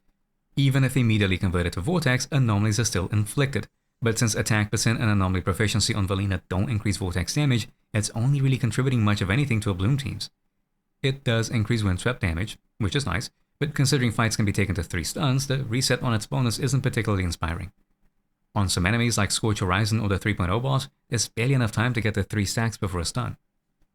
Even if immediately converted to Vortex, anomalies are still inflicted, but since attack percent and anomaly proficiency on Velina don't increase Vortex damage, it's only really contributing much of anything to Abloom teams. It does increase Windswept damage, which is nice, but considering fights can be taken to 3 stuns, the reset on its bonus isn't particularly inspiring. On some enemies like Scorched Horizon or the 3.0 boss, there's barely enough time to get to 3 stacks before a stun.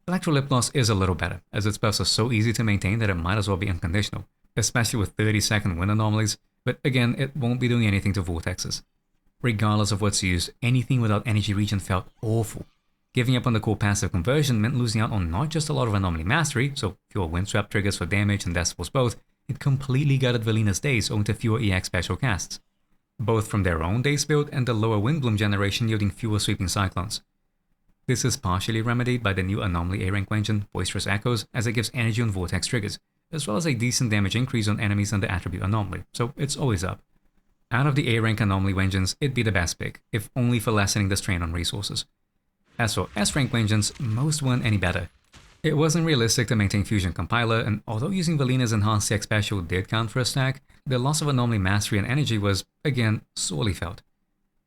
Electro Lip Gloss is a little better, as its buffs are so easy to maintain that it might as well be unconditional, especially with 30-second wind anomalies, but again, it won't be doing anything to Vortexes. Regardless of what's used, anything without energy regen felt awful. Giving up on the core passive conversion meant losing out on not just a lot of anomaly mastery, so fewer Windswept triggers for damage and decibels both, it completely gutted Velina's days owing to fewer EX special casts, both from their own days build and the lower Windbloom generation yielding fewer sweeping cyclones. This is partially remedied by the new Anomaly A-Rank engine, Boisterous Echoes, as it gives energy on Vortex triggers, as well as a decent damage increase on enemies under Attribute Anomaly, so it's always up. Out of the A-Rank Anomaly engines, it'd be the best pick, if only for lessening the strain on resources. As for S-Rank engines, most weren't any better. It wasn't realistic to maintain Fusion Compiler, and although using Velina's Enhanced CX Special did count for a stack, the loss of Anomaly Mastery and energy was, again, sorely felt.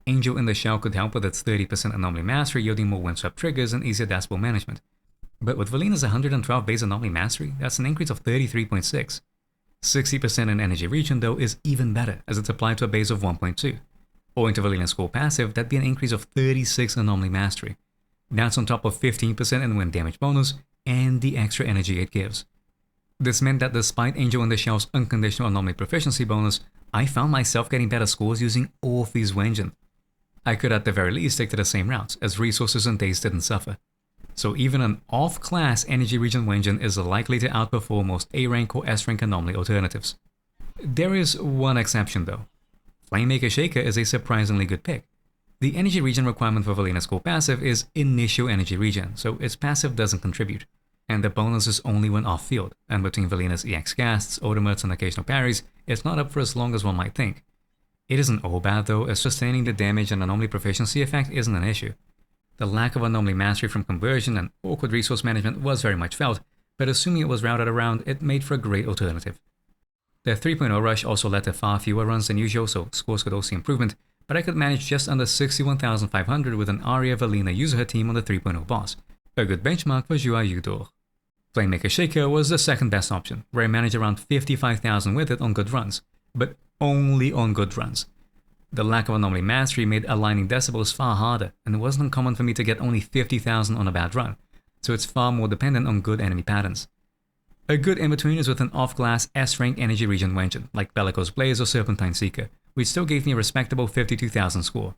Angel in the Shell could help with its 30% Anomaly Mastery, yielding more Windswept triggers and easier decibel management. But with Velina's 112 base Anomaly Mastery, that's an increase of 33.6. 60% in energy regen, though, is even better, as it's applied to a base of 1.2. Owing to Velina's core passive, that'd be an increase of 36 Anomaly Mastery. That's on top of 15% in wind damage bonus, and the extra energy it gives. This meant that despite Angel in the Shell's unconditional anomaly proficiency bonus, I found myself getting better scores using Orphe's engine. I could at the very least stick to the same routes, as resources and days didn't suffer. So even an off-class energy regen engine is likely to outperform most A-Rank or S-Rank anomaly alternatives. There is one exception though. Flamemaker Shaker is a surprisingly good pick. The energy regen requirement for Velina's core passive is initial energy regen, so its passive doesn't contribute, and the bonus is only when off-field, and between Velina's EX casts, ultimates, and occasional parries, it's not up for as long as one might think. It isn't all bad though, as sustaining the damage and anomaly proficiency effect isn't an issue. The lack of anomaly mastery from conversion and awkward resource management was very much felt, but assuming it was routed around, it made for a great alternative. The 3.0 rush also led to far fewer runs than usual, so scores could also see improvement, but I could manage just under 61,500 with an Aria Velina Yuzuha team on the 3.0 boss, a good benchmark for Joie Udor. Flamemaker Shaker was the second best option, where I managed around 55,000 with it on good runs, but only on good runs. The lack of anomaly mastery made aligning decibels far harder, and it wasn't uncommon for me to get only 50,000 on a bad run, so it's far more dependent on good enemy patterns. A good in-between is with an off-class S-rank energy regen engine, like Bellicose Blaze or Serpentine Seeker, which still gave me a respectable 52,000 score.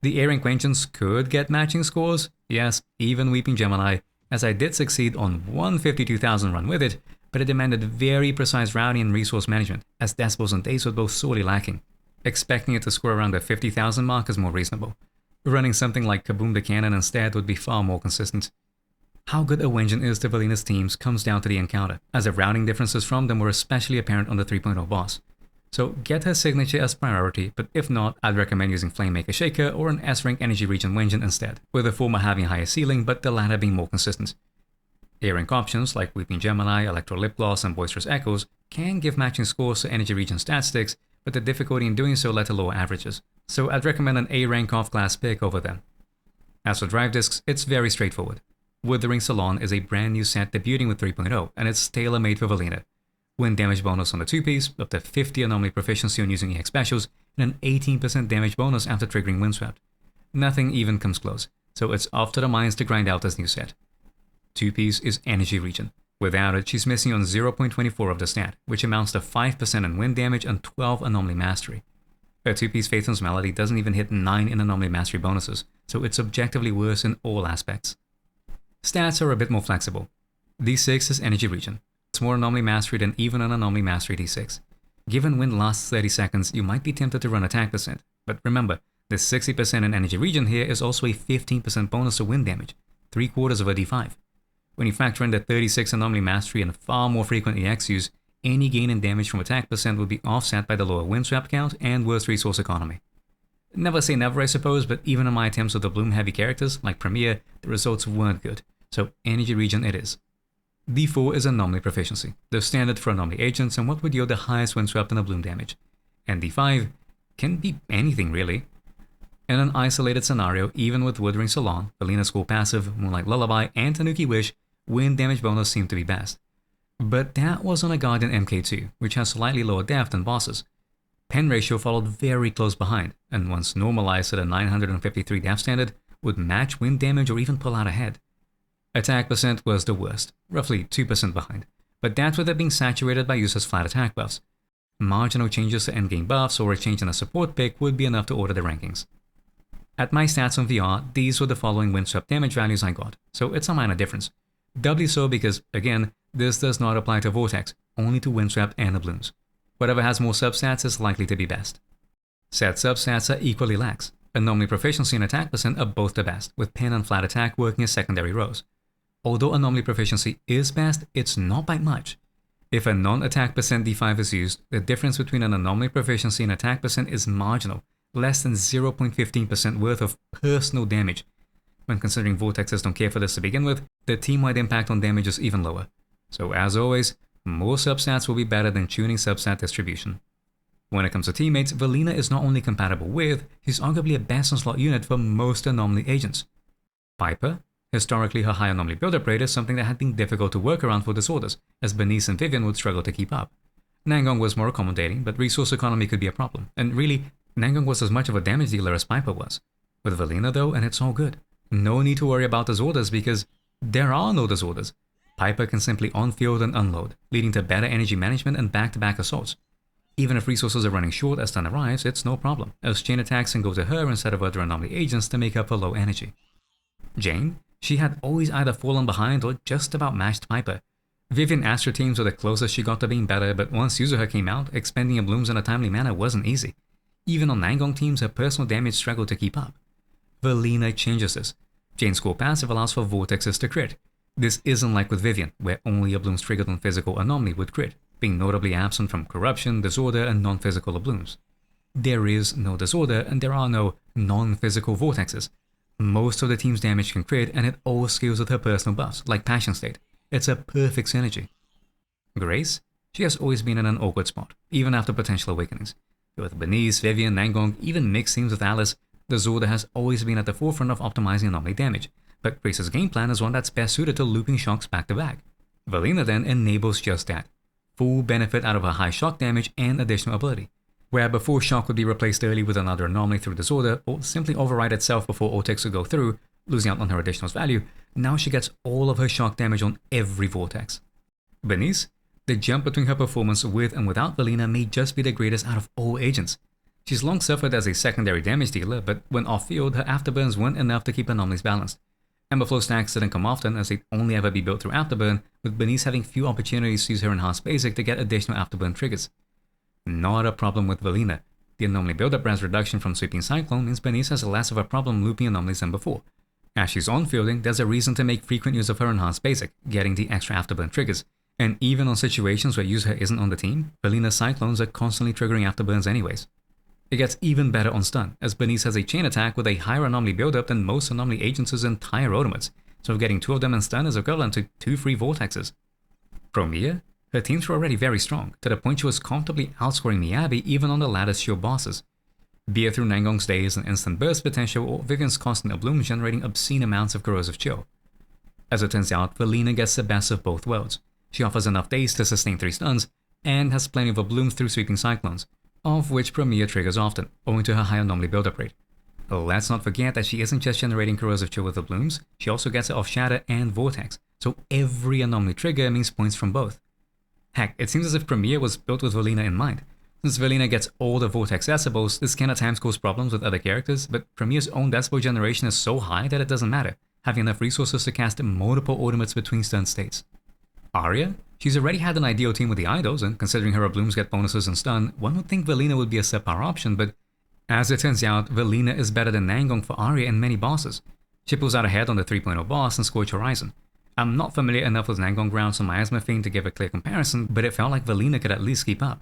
The A rank engines could get matching scores, yes, even Weeping Gemini, as I did succeed on one 52,000 run with it, but it demanded very precise routing and resource management, as decibels and days were both sorely lacking. Expecting it to score around the 50,000 mark is more reasonable. Running something like Kaboom the Cannon instead would be far more consistent. How good a Wenjin is to Velina's teams comes down to the encounter, as the routing differences from them were especially apparent on the 3.0 boss. So get her signature as priority, but if not, I'd recommend using Flamemaker Shaker or an S-rank Energy Region Wenjin instead, with the former having higher ceiling but the latter being more consistent. A-rank options like Weeping Gemini, Electro Lip Gloss, and Boisterous Echoes can give matching scores to Energy Region stat sticks, but the difficulty in doing so led to lower averages, so I'd recommend an A-rank off-class pick over them. As for drive discs, it's very straightforward. Withering Salon is a brand new set debuting with 3.0, and it's tailor-made for Velina. Wind damage bonus on the 2-piece, up to 50 anomaly proficiency on using EX specials, and an 18% damage bonus after triggering Windswept. Nothing even comes close, so it's off to the mines to grind out this new set. 2-piece is Energy Region. Without it, she's missing on 0.24 of the stat, which amounts to 5% in wind damage and 12 anomaly mastery. Her 2-piece Phaethon's Melody doesn't even hit 9 in anomaly mastery bonuses, so it's objectively worse in all aspects. Stats are a bit more flexible. D6 is Energy Region. It's more anomaly mastery than even an anomaly mastery D6. Given wind lasts 30 seconds, you might be tempted to run attack percent, but remember, the 60% in Energy Region here is also a 15% bonus to wind damage, 3/4 of a D5. When you factor in the 36 anomaly mastery and far more frequent EX use, any gain in damage from attack percent would be offset by the lower Windswept count and worse resource economy. Never say never, I suppose, but even in my attempts with the Bloom heavy characters, like Promeia, the results weren't good, so Energy Region it is. D4 is Anomaly Proficiency, the standard for anomaly agents and what would yield the highest Windswept and Abloom damage. And D5 can be anything really. In an isolated scenario, even with Withering Salon, Velina's School passive, Moonlight Lullaby, and Tanuki Wish, wind damage bonus seemed to be best. But that was on a Guardian MK2, which has slightly lower depth than bosses. Pen ratio followed very close behind, and once normalized to the 953 depth standard, would match wind damage or even pull out ahead. Attack percent was the worst, roughly 2% behind, but that's with it being saturated by Yuzuha's flat attack buffs. Marginal changes to endgame buffs or a change in a support pick would be enough to order the rankings. At my stats on VR, these were the following Windswept damage values I got, so it's a minor difference. Doubly so because, again, this does not apply to Vortex, only to Windswept and Ablooms. Whatever has more substats is likely to be best. Set substats are equally lax. Anomaly proficiency and attack percent are both the best, with pen and flat attack working as secondary rows. Although anomaly proficiency is best, it's not by much. If a non-attack percent D5 is used, the difference between an anomaly proficiency and attack percent is marginal, less than 0.15% worth of personal damage. When considering Vortexes don't care for this to begin with, the team-wide impact on damage is even lower. So as always, more substats will be better than tuning substat distribution. When it comes to teammates, Velina is not only compatible with, she's arguably a best-in-slot unit for most anomaly agents. Piper, historically her high anomaly build-up rate is something that had been difficult to work around for disorders, as Bernice and Vivian would struggle to keep up. Nangong was more accommodating, but resource economy could be a problem, and really, Nangong was as much of a damage dealer as Piper was. With Velina though, and it's all good. No need to worry about disorders because there are no disorders. Piper can simply on-field and unload, leading to better energy management and back-to-back assaults. Even if resources are running short as stun arrives, it's no problem, as chain attacks can go to her instead of other anomaly agents to make up for low energy. Jane? She had always either fallen behind or just about matched Piper. Vivian Astra teams were the closest she got to being better, but once Yuzuha came out, expending Ablooms in a timely manner wasn't easy. Even on Nangong teams, her personal damage struggled to keep up. Velina changes this. Jane's core passive allows for Vortexes to crit. This isn't like with Vivian, where only Ablooms triggered on physical anomaly would crit, being notably absent from corruption, disorder, and non-physical Ablooms. There is no disorder, and there are no non-physical Vortexes. Most of the team's damage can crit, and it all scales with her personal buffs, like Passion State. It's a perfect synergy. Grace? She has always been in an awkward spot, even after potential awakenings. With Bernice, Vivian, Nangong, even mixed teams with Alice, Disorder has always been at the forefront of optimizing anomaly damage, but Grace's game plan is one that's best suited to looping shocks back to back. Velina then enables just that. Full benefit out of her high shock damage and additional ability. Where before shock would be replaced early with another anomaly through disorder, or simply override itself before Vortex would go through, losing out on her additional's value, now she gets all of her shock damage on every Vortex. Bernice? The jump between her performance with and without Velina may just be the greatest out of all agents. She's long suffered as a secondary damage dealer, but when off-field, her afterburns weren't enough to keep anomalies balanced. Emberflow stacks didn't come often, as they'd only ever be built through afterburn, with Bernice having few opportunities to use her enhanced basic to get additional afterburn triggers. Not a problem with Velina. The anomaly buildup res reduction from Sweeping Cyclone means Bernice has less of a problem looping anomalies than before. As she's on-fielding, there's a reason to make frequent use of her enhanced basic, getting the extra afterburn triggers. And even on situations where Yuzuha isn't on the team, Velina's Cyclones are constantly triggering afterburns anyways. It gets even better on stun, as Bernice has a chain attack with a higher anomaly buildup than most anomaly agents' entire ultimates, so getting 2 of them in stun is equivalent to 2 free Vortexes. Promeia? Her teams were already very strong, to the point she was comfortably outscoring Miyabi even on the latter's shield bosses. Be it through Nangong's days and instant burst potential, or Vivian's constant Abloom generating obscene amounts of corrosive chill. As it turns out, Velina gets the best of both worlds. She offers enough days to sustain 3 stuns, and has plenty of Ablooms through Sweeping Cyclones, of which Promeia triggers often, owing to her high anomaly buildup rate. Let's not forget that she isn't just generating corrosive chill with Ablooms, she also gets it off Shatter and Vortex, so every anomaly trigger means points from both. Heck, it seems as if Promeia was built with Velina in mind. Since Velina gets all the Vortex decibels, this can at times cause problems with other characters, but Premier's own decibel generation is so high that it doesn't matter, having enough resources to cast multiple ultimates between stun states. Aria? She's already had an ideal team with the idols, and considering her Ablooms get bonuses in stun, one would think Velina would be a subpar option, but as it turns out, Velina is better than Nangong for Aria in many bosses. She pulls out ahead on the 3.0 boss and Scorched Horizon. I'm not familiar enough with Nangong grounds on Miasma Fiend to give a clear comparison, but it felt like Velina could at least keep up.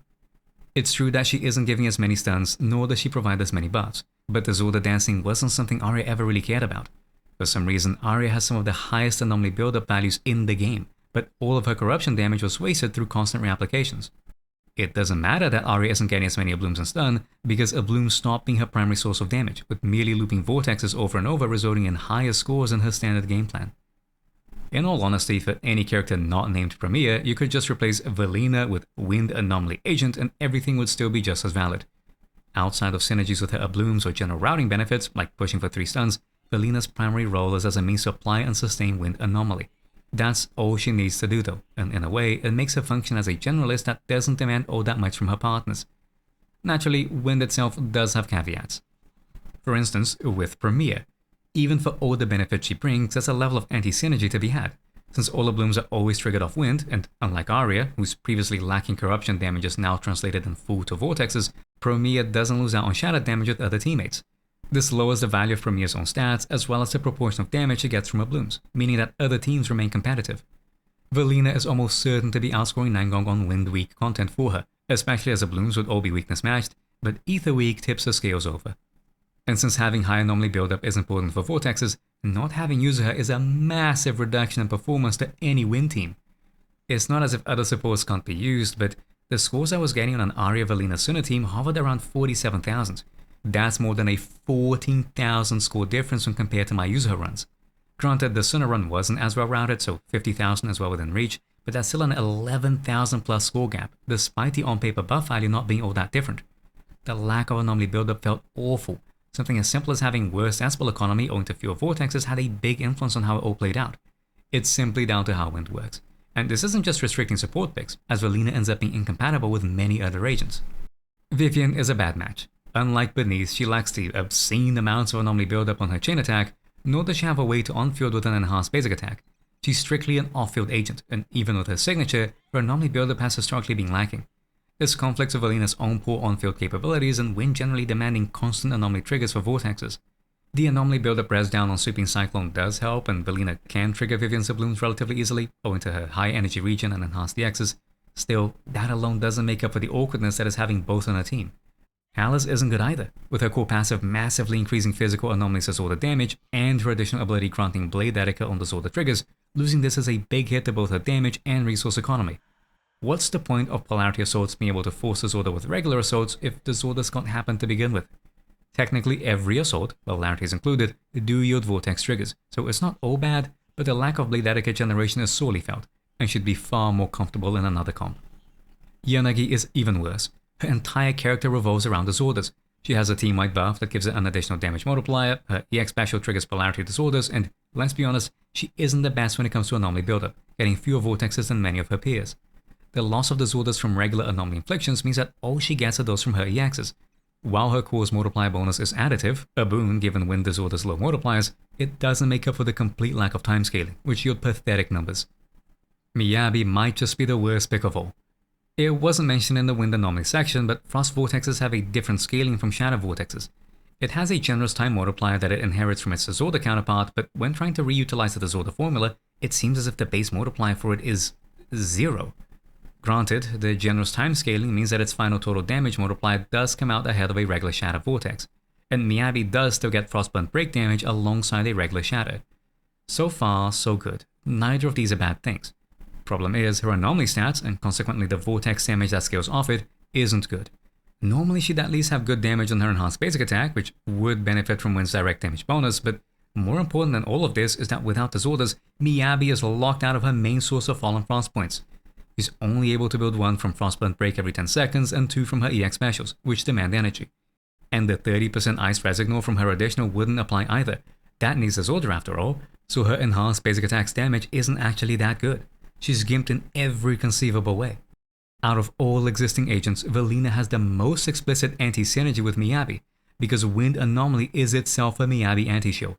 It's true that she isn't giving as many stuns, nor does she provide as many buffs, but the Zorda dancing wasn't something Aria ever really cared about. For some reason, Aria has some of the highest anomaly build-up values in the game, but all of her corruption damage was wasted through constant reapplications. It doesn't matter that Aria isn't getting as many Ablooms in stun, because Abloom stopped being her primary source of damage, with merely looping Vortexes over and over resulting in higher scores than her standard game plan. In all honesty, for any character not named Promeia, you could just replace Velina with Wind Anomaly Agent and everything would still be just as valid. Outside of synergies with her Ablooms or general routing benefits, like pushing for 3 stuns, Velina's primary role is as a means to apply and sustain Wind Anomaly. That's all she needs to do though, and in a way, it makes her function as a generalist that doesn't demand all that much from her partners. Naturally, Wind itself does have caveats. For instance, with Promeia. Even for all the benefits she brings, there's a level of anti-synergy to be had, since all Ablooms are always triggered off Wind, and unlike Aria, whose previously lacking corruption damage is now translated in full to Vortexes, Promeia doesn't lose out on shatter damage with other teammates. This lowers the value of Premier's own stats, as well as the proportion of damage she gets from Ablooms, meaning that other teams remain competitive. Velina is almost certain to be outscoring Nangong on Wind weak content for her, especially as Ablooms would all be weakness matched, but Ether weak tips the scales over. And since having high anomaly buildup is important for Vortexes, not having Yuzuha is a massive reduction in performance to any Wind team. It's not as if other supports can't be used, but the scores I was getting on an Aria Velina Suna team hovered around 47,000. That's more than a 14,000 score difference when compared to my Yuzuha runs. Granted, the Suna run wasn't as well routed, so 50,000 is well within reach, but that's still an 11,000 plus score gap, despite the on-paper buff value not being all that different. The lack of anomaly buildup felt awful. Something as simple as having worse Espel economy owing to fewer Vortexes had a big influence on how it all played out. It's simply down to how Wind works. And this isn't just restricting support picks, as Velina ends up being incompatible with many other agents. Vivian is a bad match. Unlike Bernice, she lacks the obscene amounts of anomaly buildup on her chain attack, nor does she have a way to on-field with an enhanced basic attack. She's strictly an off-field agent, and even with her signature, her anomaly buildup has historically been lacking. This conflicts with Velina's own poor on-field capabilities and Wind generally demanding constant anomaly triggers for Vortexes. The anomaly buildup res down on Sweeping Cyclone does help, and Velina can trigger Vivian's Ablooms relatively easily, owing to her high energy regen and enhanced DXs. Still, that alone doesn't make up for the awkwardness that is having both on her team. Alice isn't good either, with her core passive massively increasing physical anomalies to Zorda damage, and her additional ability granting Blade Etiquette on the Zorda triggers, losing this as a big hit to both her damage and resource economy. What's the point of Polarity Assaults being able to force the Zorda with regular assaults if the Zordas can't happen to begin with? Technically every assault, Polarities included, do yield Vortex triggers, so it's not all bad, but the lack of Blade Etiquette generation is sorely felt, and should be far more comfortable in another comp. Yanagi is even worse. Her entire character revolves around the Zordas. She has a team-wide buff that gives her an additional damage multiplier, her EX special triggers polarity disorders, and, let's be honest, she isn't the best when it comes to anomaly buildup, getting fewer vortexes than many of her peers. The loss of the Zordas from regular anomaly inflictions means that all she gets are those from her EXs. While her core's multiplier bonus is additive, a boon given Wind Disorder's low multipliers, it doesn't make up for the complete lack of time scaling, which yield pathetic numbers. Miyabi might just be the worst pick of all. It wasn't mentioned in the Wind Anomaly section, but Frost Vortexes have a different scaling from Shadow Vortexes. It has a generous time multiplier that it inherits from its Disorder counterpart, but when trying to reutilize the Disorder formula, it seems as if the base multiplier for it is 0. Granted, the generous time scaling means that its final total damage multiplier does come out ahead of a regular Shadow Vortex, and Miyabi does still get Frostburn break damage alongside a regular Shadow. So far, so good. Neither of these are bad things. Problem is, her anomaly stats, and consequently the Vortex damage that scales off it, isn't good. Normally she'd at least have good damage on her enhanced basic attack, which would benefit from Wind's direct damage bonus, but more important than all of this is that without Disorders, Miyabi is locked out of her main source of Fallen Frost points. She's only able to build 1 from Frostburn Break every 10 seconds and 2 from her EX specials, which demand energy. And the 30% Ice Resignal from her additional wouldn't apply either. That needs Disorder after all, so her enhanced basic attack's damage isn't actually that good. She's gimped in every conceivable way. Out of all existing agents, Velina has the most explicit anti-synergy with Miyabi, because Wind Anomaly is itself a Miyabi anti-shield.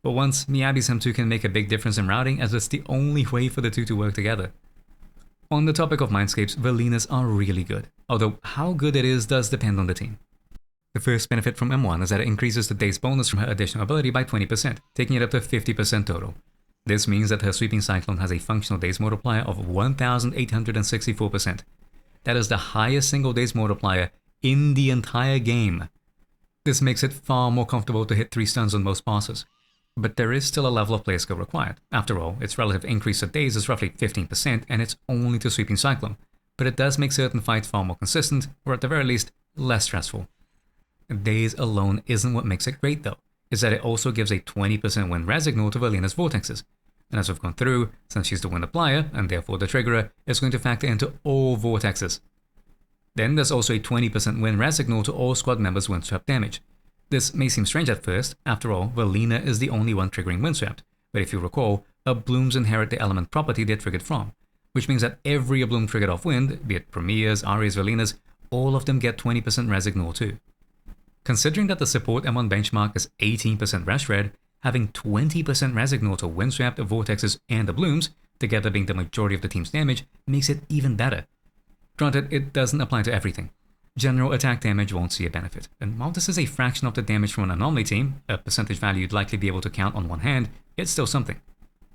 But once, Miyabi's M2 can make a big difference in routing, as it's the only way for the two to work together. On the topic of Mindscapes, Velinas are really good, although how good it is does depend on the team. The first benefit from M1 is that it increases the day's bonus from her additional ability by 20%, taking it up to 50% total. This means that her Sweeping Cyclone has a functional days multiplier of 1,864%. That is the highest single days multiplier in the entire game. This makes it far more comfortable to hit 3 stuns on most bosses. But there is still a level of player skill required. After all, its relative increase to days is roughly 15% and it's only to Sweeping Cyclone. But it does make certain fights far more consistent, or at the very least, less stressful. Days alone isn't what makes it great though. Is that it also gives a 20% Wind Resignal to Velina's Vortexes. And as we've gone through, since she's the Wind Applier, and therefore the Triggerer, it's going to factor into all Vortexes. Then there's also a 20% Wind Resignal to all squad members' Windswept damage. This may seem strange at first, after all, Velina is the only one triggering Windswept, but if you recall, Ablooms inherit the element property they're triggered from, which means that every Abloom triggered off Wind, be it Promeias, Arias, Velinas, all of them get 20% Resignal too. Considering that the support M1 benchmark is 18% Rest Red, having 20% Resignal to Windswept, Vortexes, and Ablooms, together being the majority of the team's damage, makes it even better. Granted, it doesn't apply to everything. General attack damage won't see a benefit, and while this is a fraction of the damage from an anomaly team, a percentage value you'd likely be able to count on one hand, it's still something.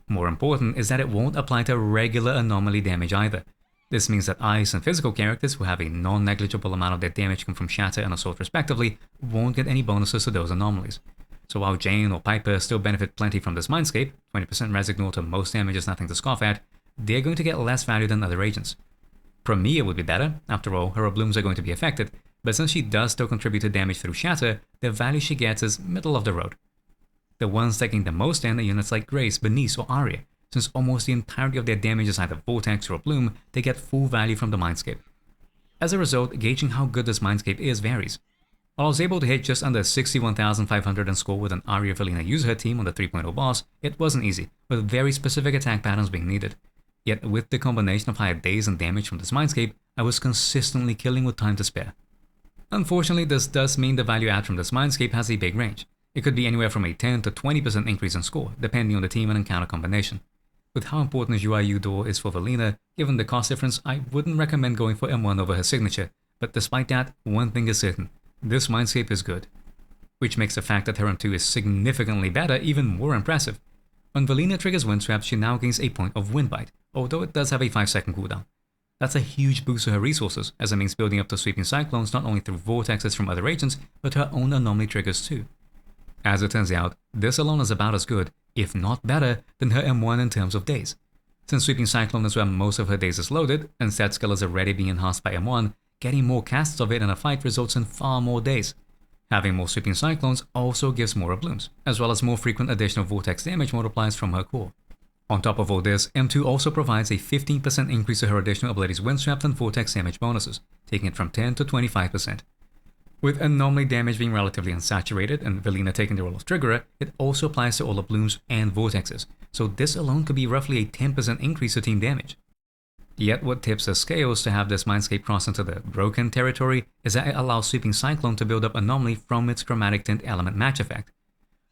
More important is that it won't apply to regular anomaly damage either. This means that ice and physical characters who have a non-negligible amount of their damage come from Shatter and Assault respectively won't get any bonuses to those anomalies. So while Jane or Piper still benefit plenty from this Mindscape, 20% Resignal to most damage is nothing to scoff at, they're going to get less value than other agents. Promeia would be better, after all, her Ablooms are going to be affected, but since she does still contribute to damage through Shatter, the value she gets is middle of the road. The ones taking the most in are units like Grace, Bernice, or Aria, since almost the entirety of their damage is either Vortex or Abloom, they get full value from the Mindscape. As a result, gauging how good this Mindscape is varies. While I was able to hit just under 61,500 in score with an Aria Velina Yuzuha team on the 3.0 boss, it wasn't easy, with very specific attack patterns being needed. Yet with the combination of higher days and damage from this Mindscape, I was consistently killing with time to spare. Unfortunately, this does mean the value add from this Mindscape has a big range. It could be anywhere from a 10 to 20% increase in score, depending on the team and encounter combination. With how important UIU door is for Velina, given the cost difference, I wouldn't recommend going for M1 over her signature, but despite that, one thing is certain, this Mindscape is good. Which makes the fact that her M2 is significantly better even more impressive. When Velina triggers Windswept, she now gains a point of Wind Bite, although it does have a 5-second cooldown. That's a huge boost to her resources, as it means building up to Sweeping Cyclones not only through Vortexes from other agents, but her own anomaly triggers too. As it turns out, this alone is about as good, if not better, than her M1 in terms of days. Since Sweeping Cyclone is where most of her days is loaded, and stat skill is already being enhanced by M1, getting more casts of it in a fight results in far more days. Having more Sweeping Cyclones also gives more Ablooms, as well as more frequent additional Vortex damage multipliers from her core. On top of all this, M2 also provides a 15% increase to her additional abilities Windswept and Vortex damage bonuses, taking it from 10 to 25%. With anomaly damage being relatively unsaturated and Velina taking the role of Triggerer, it also applies to all Ablooms and Vortexes, so this alone could be roughly a 10% increase to team damage. Yet what tips the scales to have this mindscape cross into the broken territory is that it allows Sweeping Cyclone to build up Anomaly from its chromatic tint element match effect.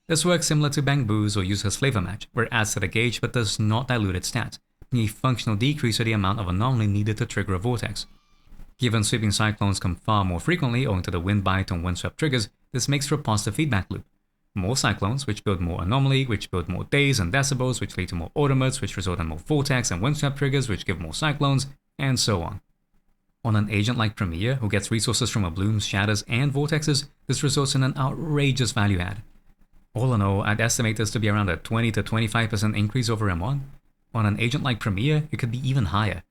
This works similar to Bang Boo's or Yuzuha's flavor match, where it adds to the gauge but does not dilute its stats, being a functional decrease to the amount of Anomaly needed to trigger a Vortex. Given Sweeping Cyclones come far more frequently owing to the Wind Bite and Windswept triggers, this makes for a positive feedback loop. More Cyclones, which build more Anomaly, which build more days and decibels, which lead to more Automates, which result in more Vortex and Windswept triggers, which give more Cyclones, and so on. On an agent like Promeia, who gets resources from Ablooms, Shatters, and Vortexes, this results in an outrageous value add. All in all, I'd estimate this to be around a 20 to 25% increase over M1. On an agent like Promeia, it could be even higher.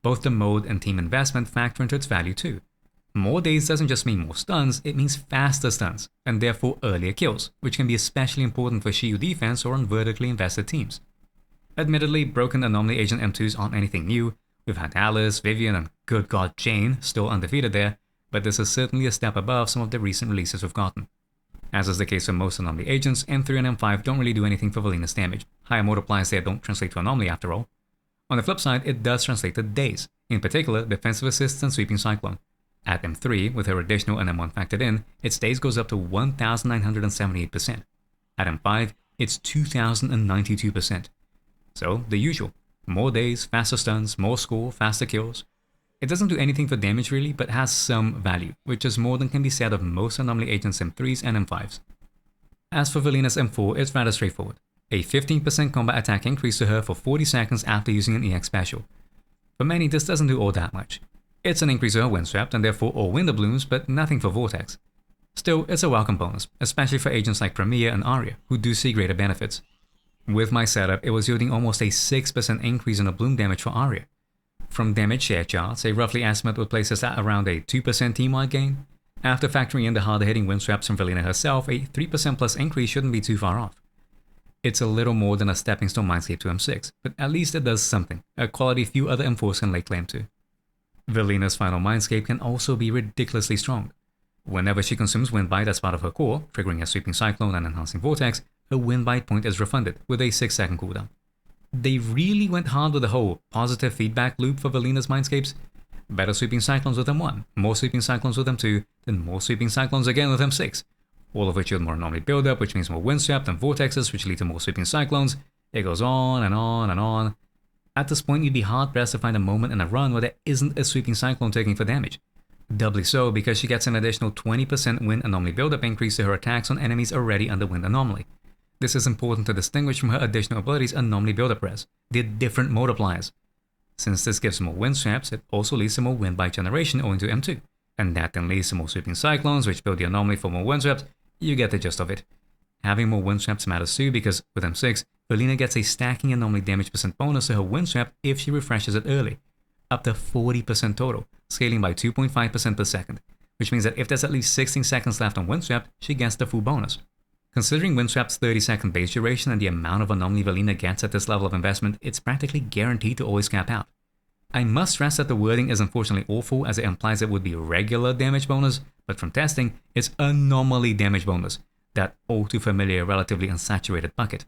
Both the mode and team investment factor into its value too. More days doesn't just mean more stuns, it means faster stuns, and therefore earlier kills, which can be especially important for shield defense or on vertically invested teams. Admittedly, broken Anomaly Agent M2s aren't anything new. We've had Alice, Vivian, and good god Jane still undefeated there, but this is certainly a step above some of the recent releases we've gotten. As is the case for most Anomaly agents, M3 and M5 don't really do anything for Velina's damage. Higher multipliers there don't translate to Anomaly after all. On the flip side, it does translate to days, in particular defensive assists and Sweeping Cyclone. At M3, with her additional and M1 factored in, its days goes up to 1,978%. At M5, it's 2,092%. So, the usual. More days, faster stuns, more score, faster kills. It doesn't do anything for damage really, but has some value, which is more than can be said of most Anomaly agents M3s and M5s. As for Velina's M4, it's rather straightforward. A 15% combat attack increase to her for 40 seconds after using an EX special. For many, this doesn't do all that much. It's an increase to her Windswept and therefore all Wind Ablooms, but nothing for Vortex. Still, it's a welcome bonus, especially for agents like Promeia and Aria, who do see greater benefits. With my setup, it was yielding almost a 6% increase in Abloom damage for Aria. From damage share charts, a roughly estimate would place us at around a 2% team-wide gain. After factoring in the harder hitting Windswept from Velina herself, a 3% plus increase shouldn't be too far off. It's a little more than a stepping stone mindscape to M6, but at least it does something, a quality few other M4s can lay claim to. Velina's final mindscape can also be ridiculously strong. Whenever she consumes Wind Bite as part of her core, triggering a Sweeping Cyclone and enhancing Vortex, her Wind Bite point is refunded with a 6-second cooldown. They really went hard with the whole positive feedback loop for Velina's mindscapes. Better Sweeping Cyclones with M1, more Sweeping Cyclones with M2, then more Sweeping Cyclones again with M6. All of which yield more Anomaly buildup, which means more Windswept and Vortexes, which lead to more Sweeping Cyclones. It goes on and on and on. At this point, you'd be hard-pressed to find a moment in a run where there isn't a Sweeping Cyclone taking for damage. Doubly so because she gets an additional 20% Wind Anomaly buildup increase to her attacks on enemies already under Wind Anomaly. This is important to distinguish from her additional abilities Anomaly buildup res. They're different multipliers. Since this gives more Windswept, it also leads to more Wind Bite generation owing to M2. And that then leads to more Sweeping Cyclones, which build the Anomaly for more Windswept. You get the gist of it. Having more Windswept matters too because, with M6, Velina gets a stacking Anomaly damage percent bonus to her Windswept if she refreshes it early. Up to 40% total, scaling by 2.5% per second, which means that if there's at least 16 seconds left on Windswept, she gets the full bonus. Considering Windswept's 30-second base duration and the amount of Anomaly Velina gets at this level of investment, it's practically guaranteed to always cap out. I must stress that the wording is unfortunately awful as it implies it would be regular damage bonus, but from testing, it's Anomaly damage bonus, that all too familiar relatively unsaturated bucket.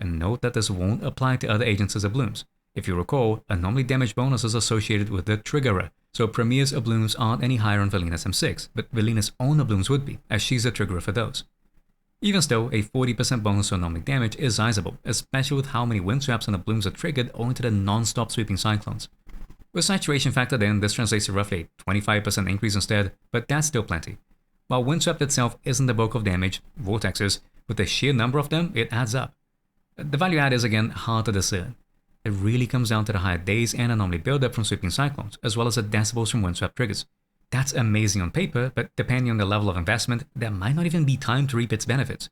And note that this won't apply to other agents as Ablooms. If you recall, Anomaly damage bonus is associated with the triggerer, so Premier's Ablooms aren't any higher on Velina's M6, but Velina's own Ablooms would be, as she's the triggerer for those. Even still, a 40% bonus to Anomaly damage is sizable, especially with how many Windsweps and Ablooms are triggered owing to the non-stop Sweeping Cyclones. With saturation factored in, this translates to roughly a 25% increase instead, but that's still plenty. While Windswept itself isn't the bulk of damage, Vortexes, with the sheer number of them, it adds up. The value add is again hard to discern. It really comes down to the higher days and Anomaly buildup from Sweeping Cyclones, as well as the decibels from Windswept triggers. That's amazing on paper, but depending on the level of investment, there might not even be time to reap its benefits.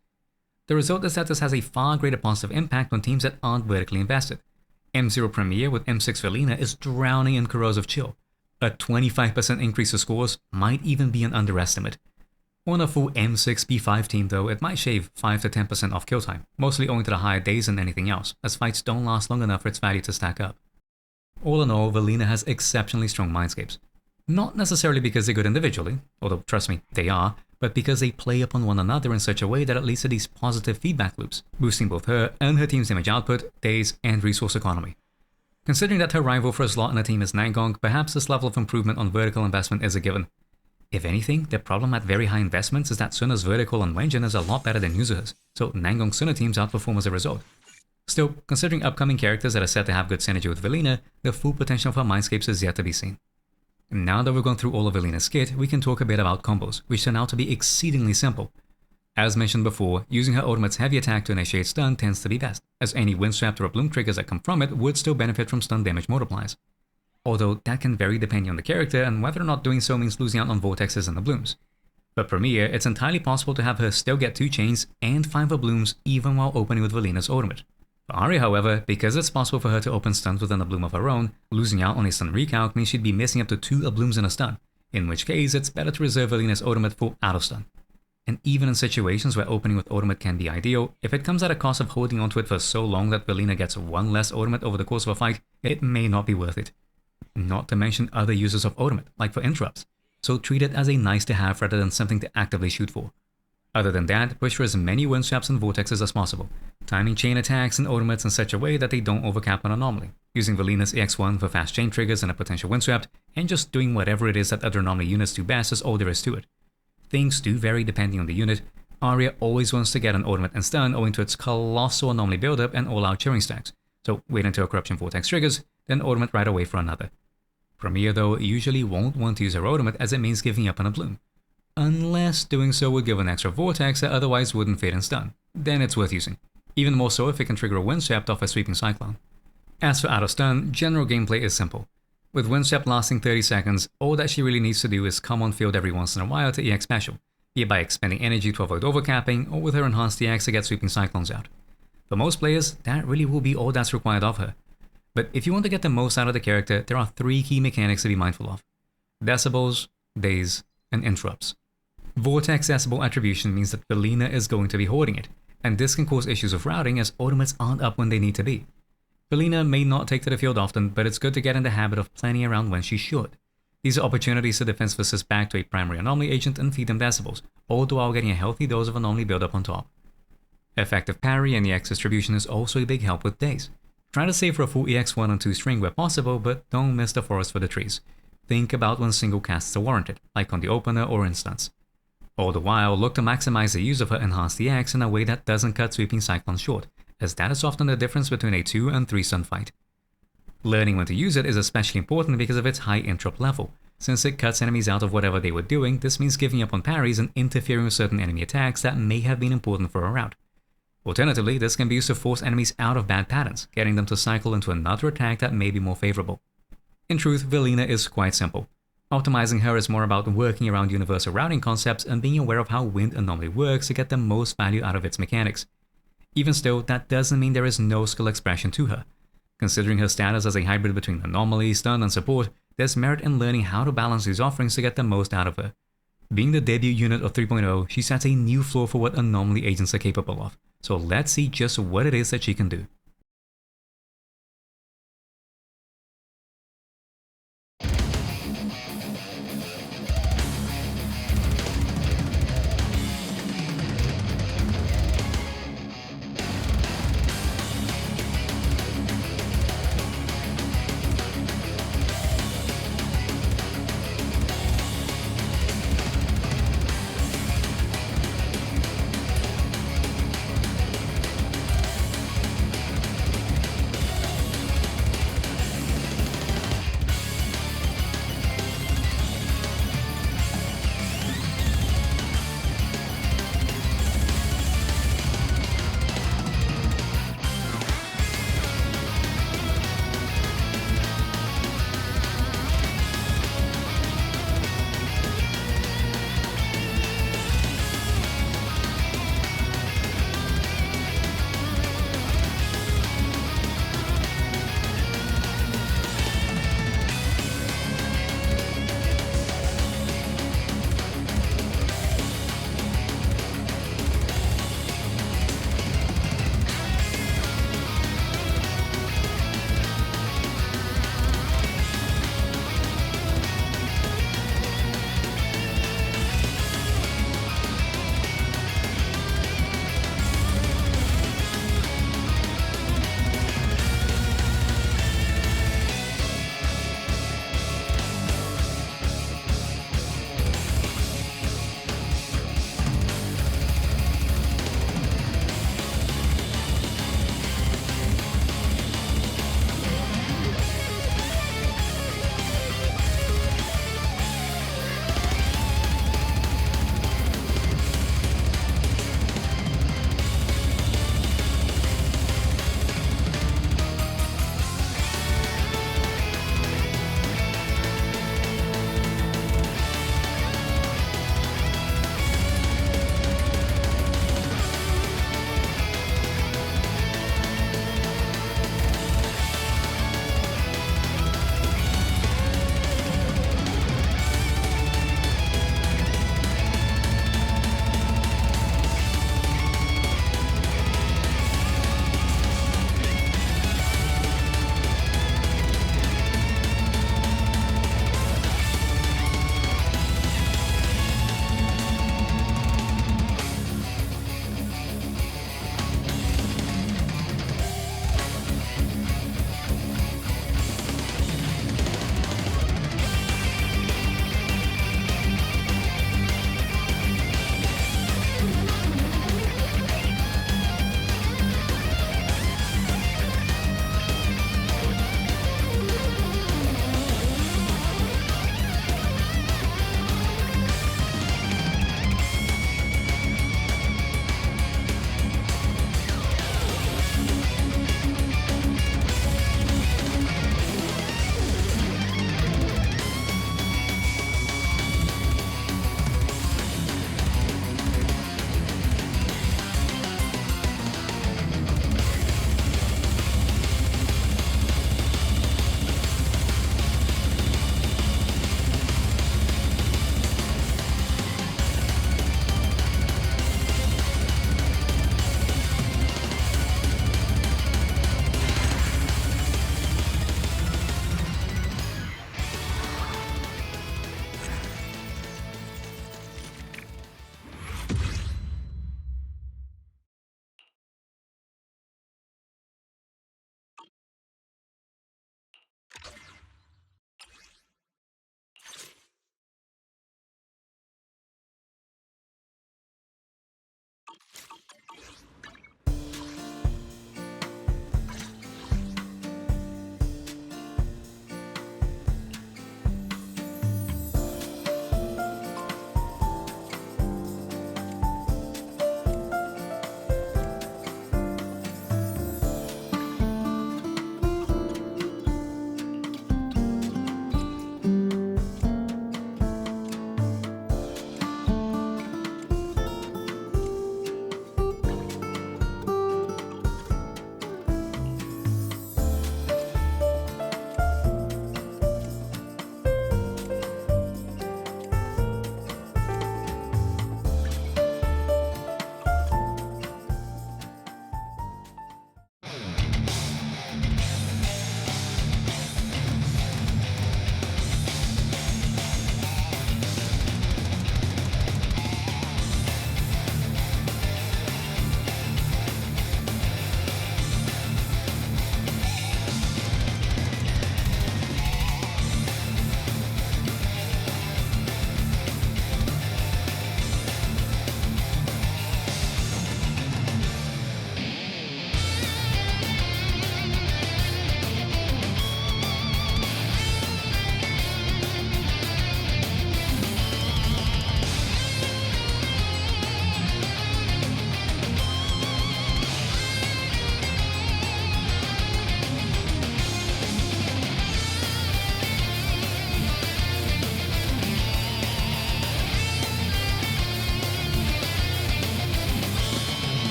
The result is that this has a far greater positive impact on teams that aren't vertically invested. M0 Promeia with M6 Velina is drowning in corrosive chill. A 25% increase to scores might even be an underestimate. On a full M6 P5 team though, it might shave 5 to 10% off kill time, mostly owing to the higher days than anything else, as fights don't last long enough for its value to stack up. All in all, Velina has exceptionally strong mindscapes. Not necessarily because they're good individually, although trust me, they are, but because they play upon one another in such a way that it leads to these positive feedback loops, boosting both her and her team's damage output, days, and resource economy. Considering that her rival for a slot in the team is Nangong, perhaps this level of improvement on vertical investment is a given. If anything, the problem at very high investments is that Suna's vertical on Wenjin is a lot better than Yuzuha's, so Nangong Suna teams outperform as a result. Still, considering upcoming characters that are said to have good synergy with Velina, the full potential of her mindscapes is yet to be seen. Now that we've gone through all of Velina's kit, we can talk a bit about combos, which turn out to be exceedingly simple. As mentioned before, using her ultimate's heavy attack to initiate stun tends to be best, as any Windswept or Abloom triggers that come from it would still benefit from stun damage multipliers. Although that can vary depending on the character and whether or not doing so means losing out on Vortexes and Ablooms. For Promeia, it's entirely possible to have her still get 2 chains and 5 Ablooms even while opening with Velina's ultimate. For Aria, however, because it's possible for her to open stuns with an Abloom of her own, losing out on a stun recalc means she'd be missing up to 2 Ablooms in a stun, in which case it's better to reserve Velina's ultimate for out of stun. And even in situations where opening with ultimate can be ideal, if it comes at a cost of holding onto it for so long that Velina gets 1 less ultimate over the course of a fight, it may not be worth it. Not to mention other uses of ultimate, like for interrupts, so treat it as a nice to have rather than something to actively shoot for. Other than that, push for as many Windsweps and Vortexes as possible, timing chain attacks and ultimates in such a way that they don't overcap an anomaly, using Velina's EX1 for fast chain triggers and a potential Windswept, and just doing whatever it is that other anomaly units do best is all there is to it. Things do vary depending on the unit. Aria always wants to get an ultimate and stun owing to its colossal anomaly buildup and all-out cheering stacks, so wait until a Corruption Vortex triggers, then ultimate right away for another. Promeia though usually won't want to use her ultimate as it means giving up on Abloom. Unless doing so would give an extra Vortex that otherwise wouldn't fade and stun, then it's worth using. Even more so if it can trigger a Windswept off a Sweeping Cyclone. As for out of stun, general gameplay is simple. With Windswept lasting 30 seconds, all that she really needs to do is come on field every once in a while to EX special, be it by expending energy to avoid overcapping or with her enhanced EX to get Sweeping Cyclones out. For most players, that really will be all that's required of her. But if you want to get the most out of the character, there are 3 key mechanics to be mindful of: decibels, daze, and interrupts. Vortex decibel attribution means that Velina is going to be hoarding it, and this can cause issues with routing as ultimates aren't up when they need to be. Velina may not take to the field often, but it's good to get in the habit of planning around when she should. These are opportunities to defense assist back to a primary anomaly agent and feed them decibels, all the while getting a healthy dose of anomaly buildup on top. Effective parry and EX distribution is also a big help with daze. Try to save for a full EX1 and 2 string where possible, but don't miss the forest for the trees. Think about when single casts are warranted, like on the opener or instance. All the while, look to maximize the use of her enhanced EX in a way that doesn't cut Sweeping Cyclone short, as that is often the difference between a 2 and 3 stun fight. Learning when to use it is especially important because of its high interrupt level. Since it cuts enemies out of whatever they were doing, this means giving up on parries and interfering with certain enemy attacks that may have been important for a route. Alternatively, this can be used to force enemies out of bad patterns, getting them to cycle into another attack that may be more favorable. In truth, Velina is quite simple. Optimizing her is more about working around universal routing concepts and being aware of how Wind Anomaly works to get the most value out of its mechanics. Even still, that doesn't mean there is no skill expression to her. Considering her status as a hybrid between anomaly, stun, and support, there's merit in learning how to balance these offerings to get the most out of her. Being the debut unit of 3.0, she sets a new floor for what anomaly agents are capable of, so let's see just what it is that she can do.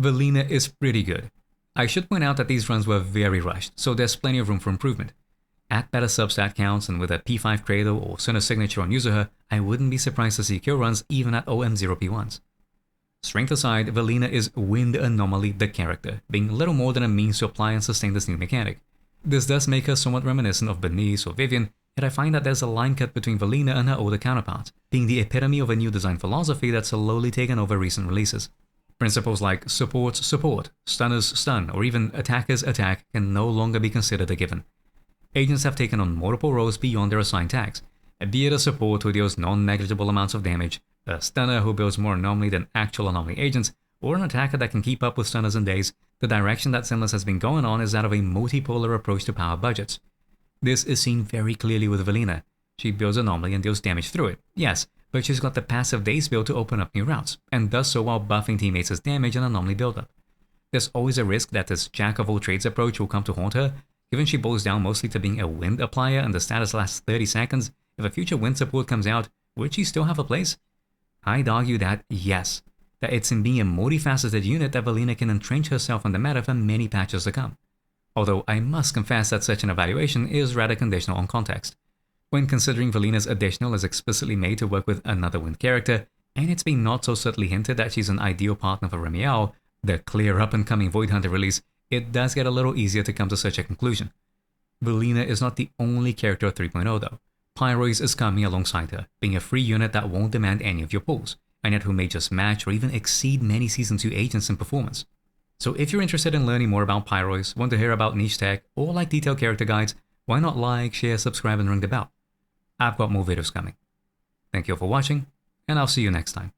Velina is pretty good. I should point out that these runs were very rushed, so there's plenty of room for improvement. At better substat counts and with a P5 Cradle or Sinner signature on Yuzuha, I wouldn't be surprised to see kill runs even at OM0P1s. Strength aside, Velina is Wind Anomaly the character, being little more than a means to apply and sustain this new mechanic. This does make her somewhat reminiscent of Bernice or Vivian, yet I find that there's a line cut between Velina and her older counterpart, being the epitome of a new design philosophy that's slowly taken over recent releases. Principles like supports support, stunners stun, or even attackers attack can no longer be considered a given. Agents have taken on multiple roles beyond their assigned tags, be it a support who deals non-negligible amounts of damage, a stunner who builds more anomaly than actual anomaly agents, or an attacker that can keep up with stunners and days. The direction that Sinless has been going on is that of a multipolar approach to power budgets. This is seen very clearly with Velina. She builds anomaly and deals damage through it, yes, but she's got the passive days build to open up new routes, and does so while buffing teammates' damage and anomaly buildup. There's always a risk that this jack-of-all-trades approach will come to haunt her, given she boils down mostly to being a wind applier and the status lasts 30 seconds. If a future wind support comes out, would she still have a place? I'd argue that yes, that it's in being a multifaceted unit that Velina can entrench herself on the meta for many patches to come. Although I must confess that such an evaluation is rather conditional on context. When considering Velina's additional is explicitly made to work with another wind character, and it's been not so subtly hinted that she's an ideal partner for Promeia, the clear up-and-coming Void Hunter release, it does get a little easier to come to such a conclusion. Velina is not the only character of 3.0 though. Pyrois is coming alongside her, being a free unit that won't demand any of your pulls, and yet who may just match or even exceed many Season 2 agents in performance. So if you're interested in learning more about Pyrois, want to hear about niche tech, or like detailed character guides, why not like, share, subscribe and ring the bell? I've got more videos coming. Thank you all for watching, and I'll see you next time.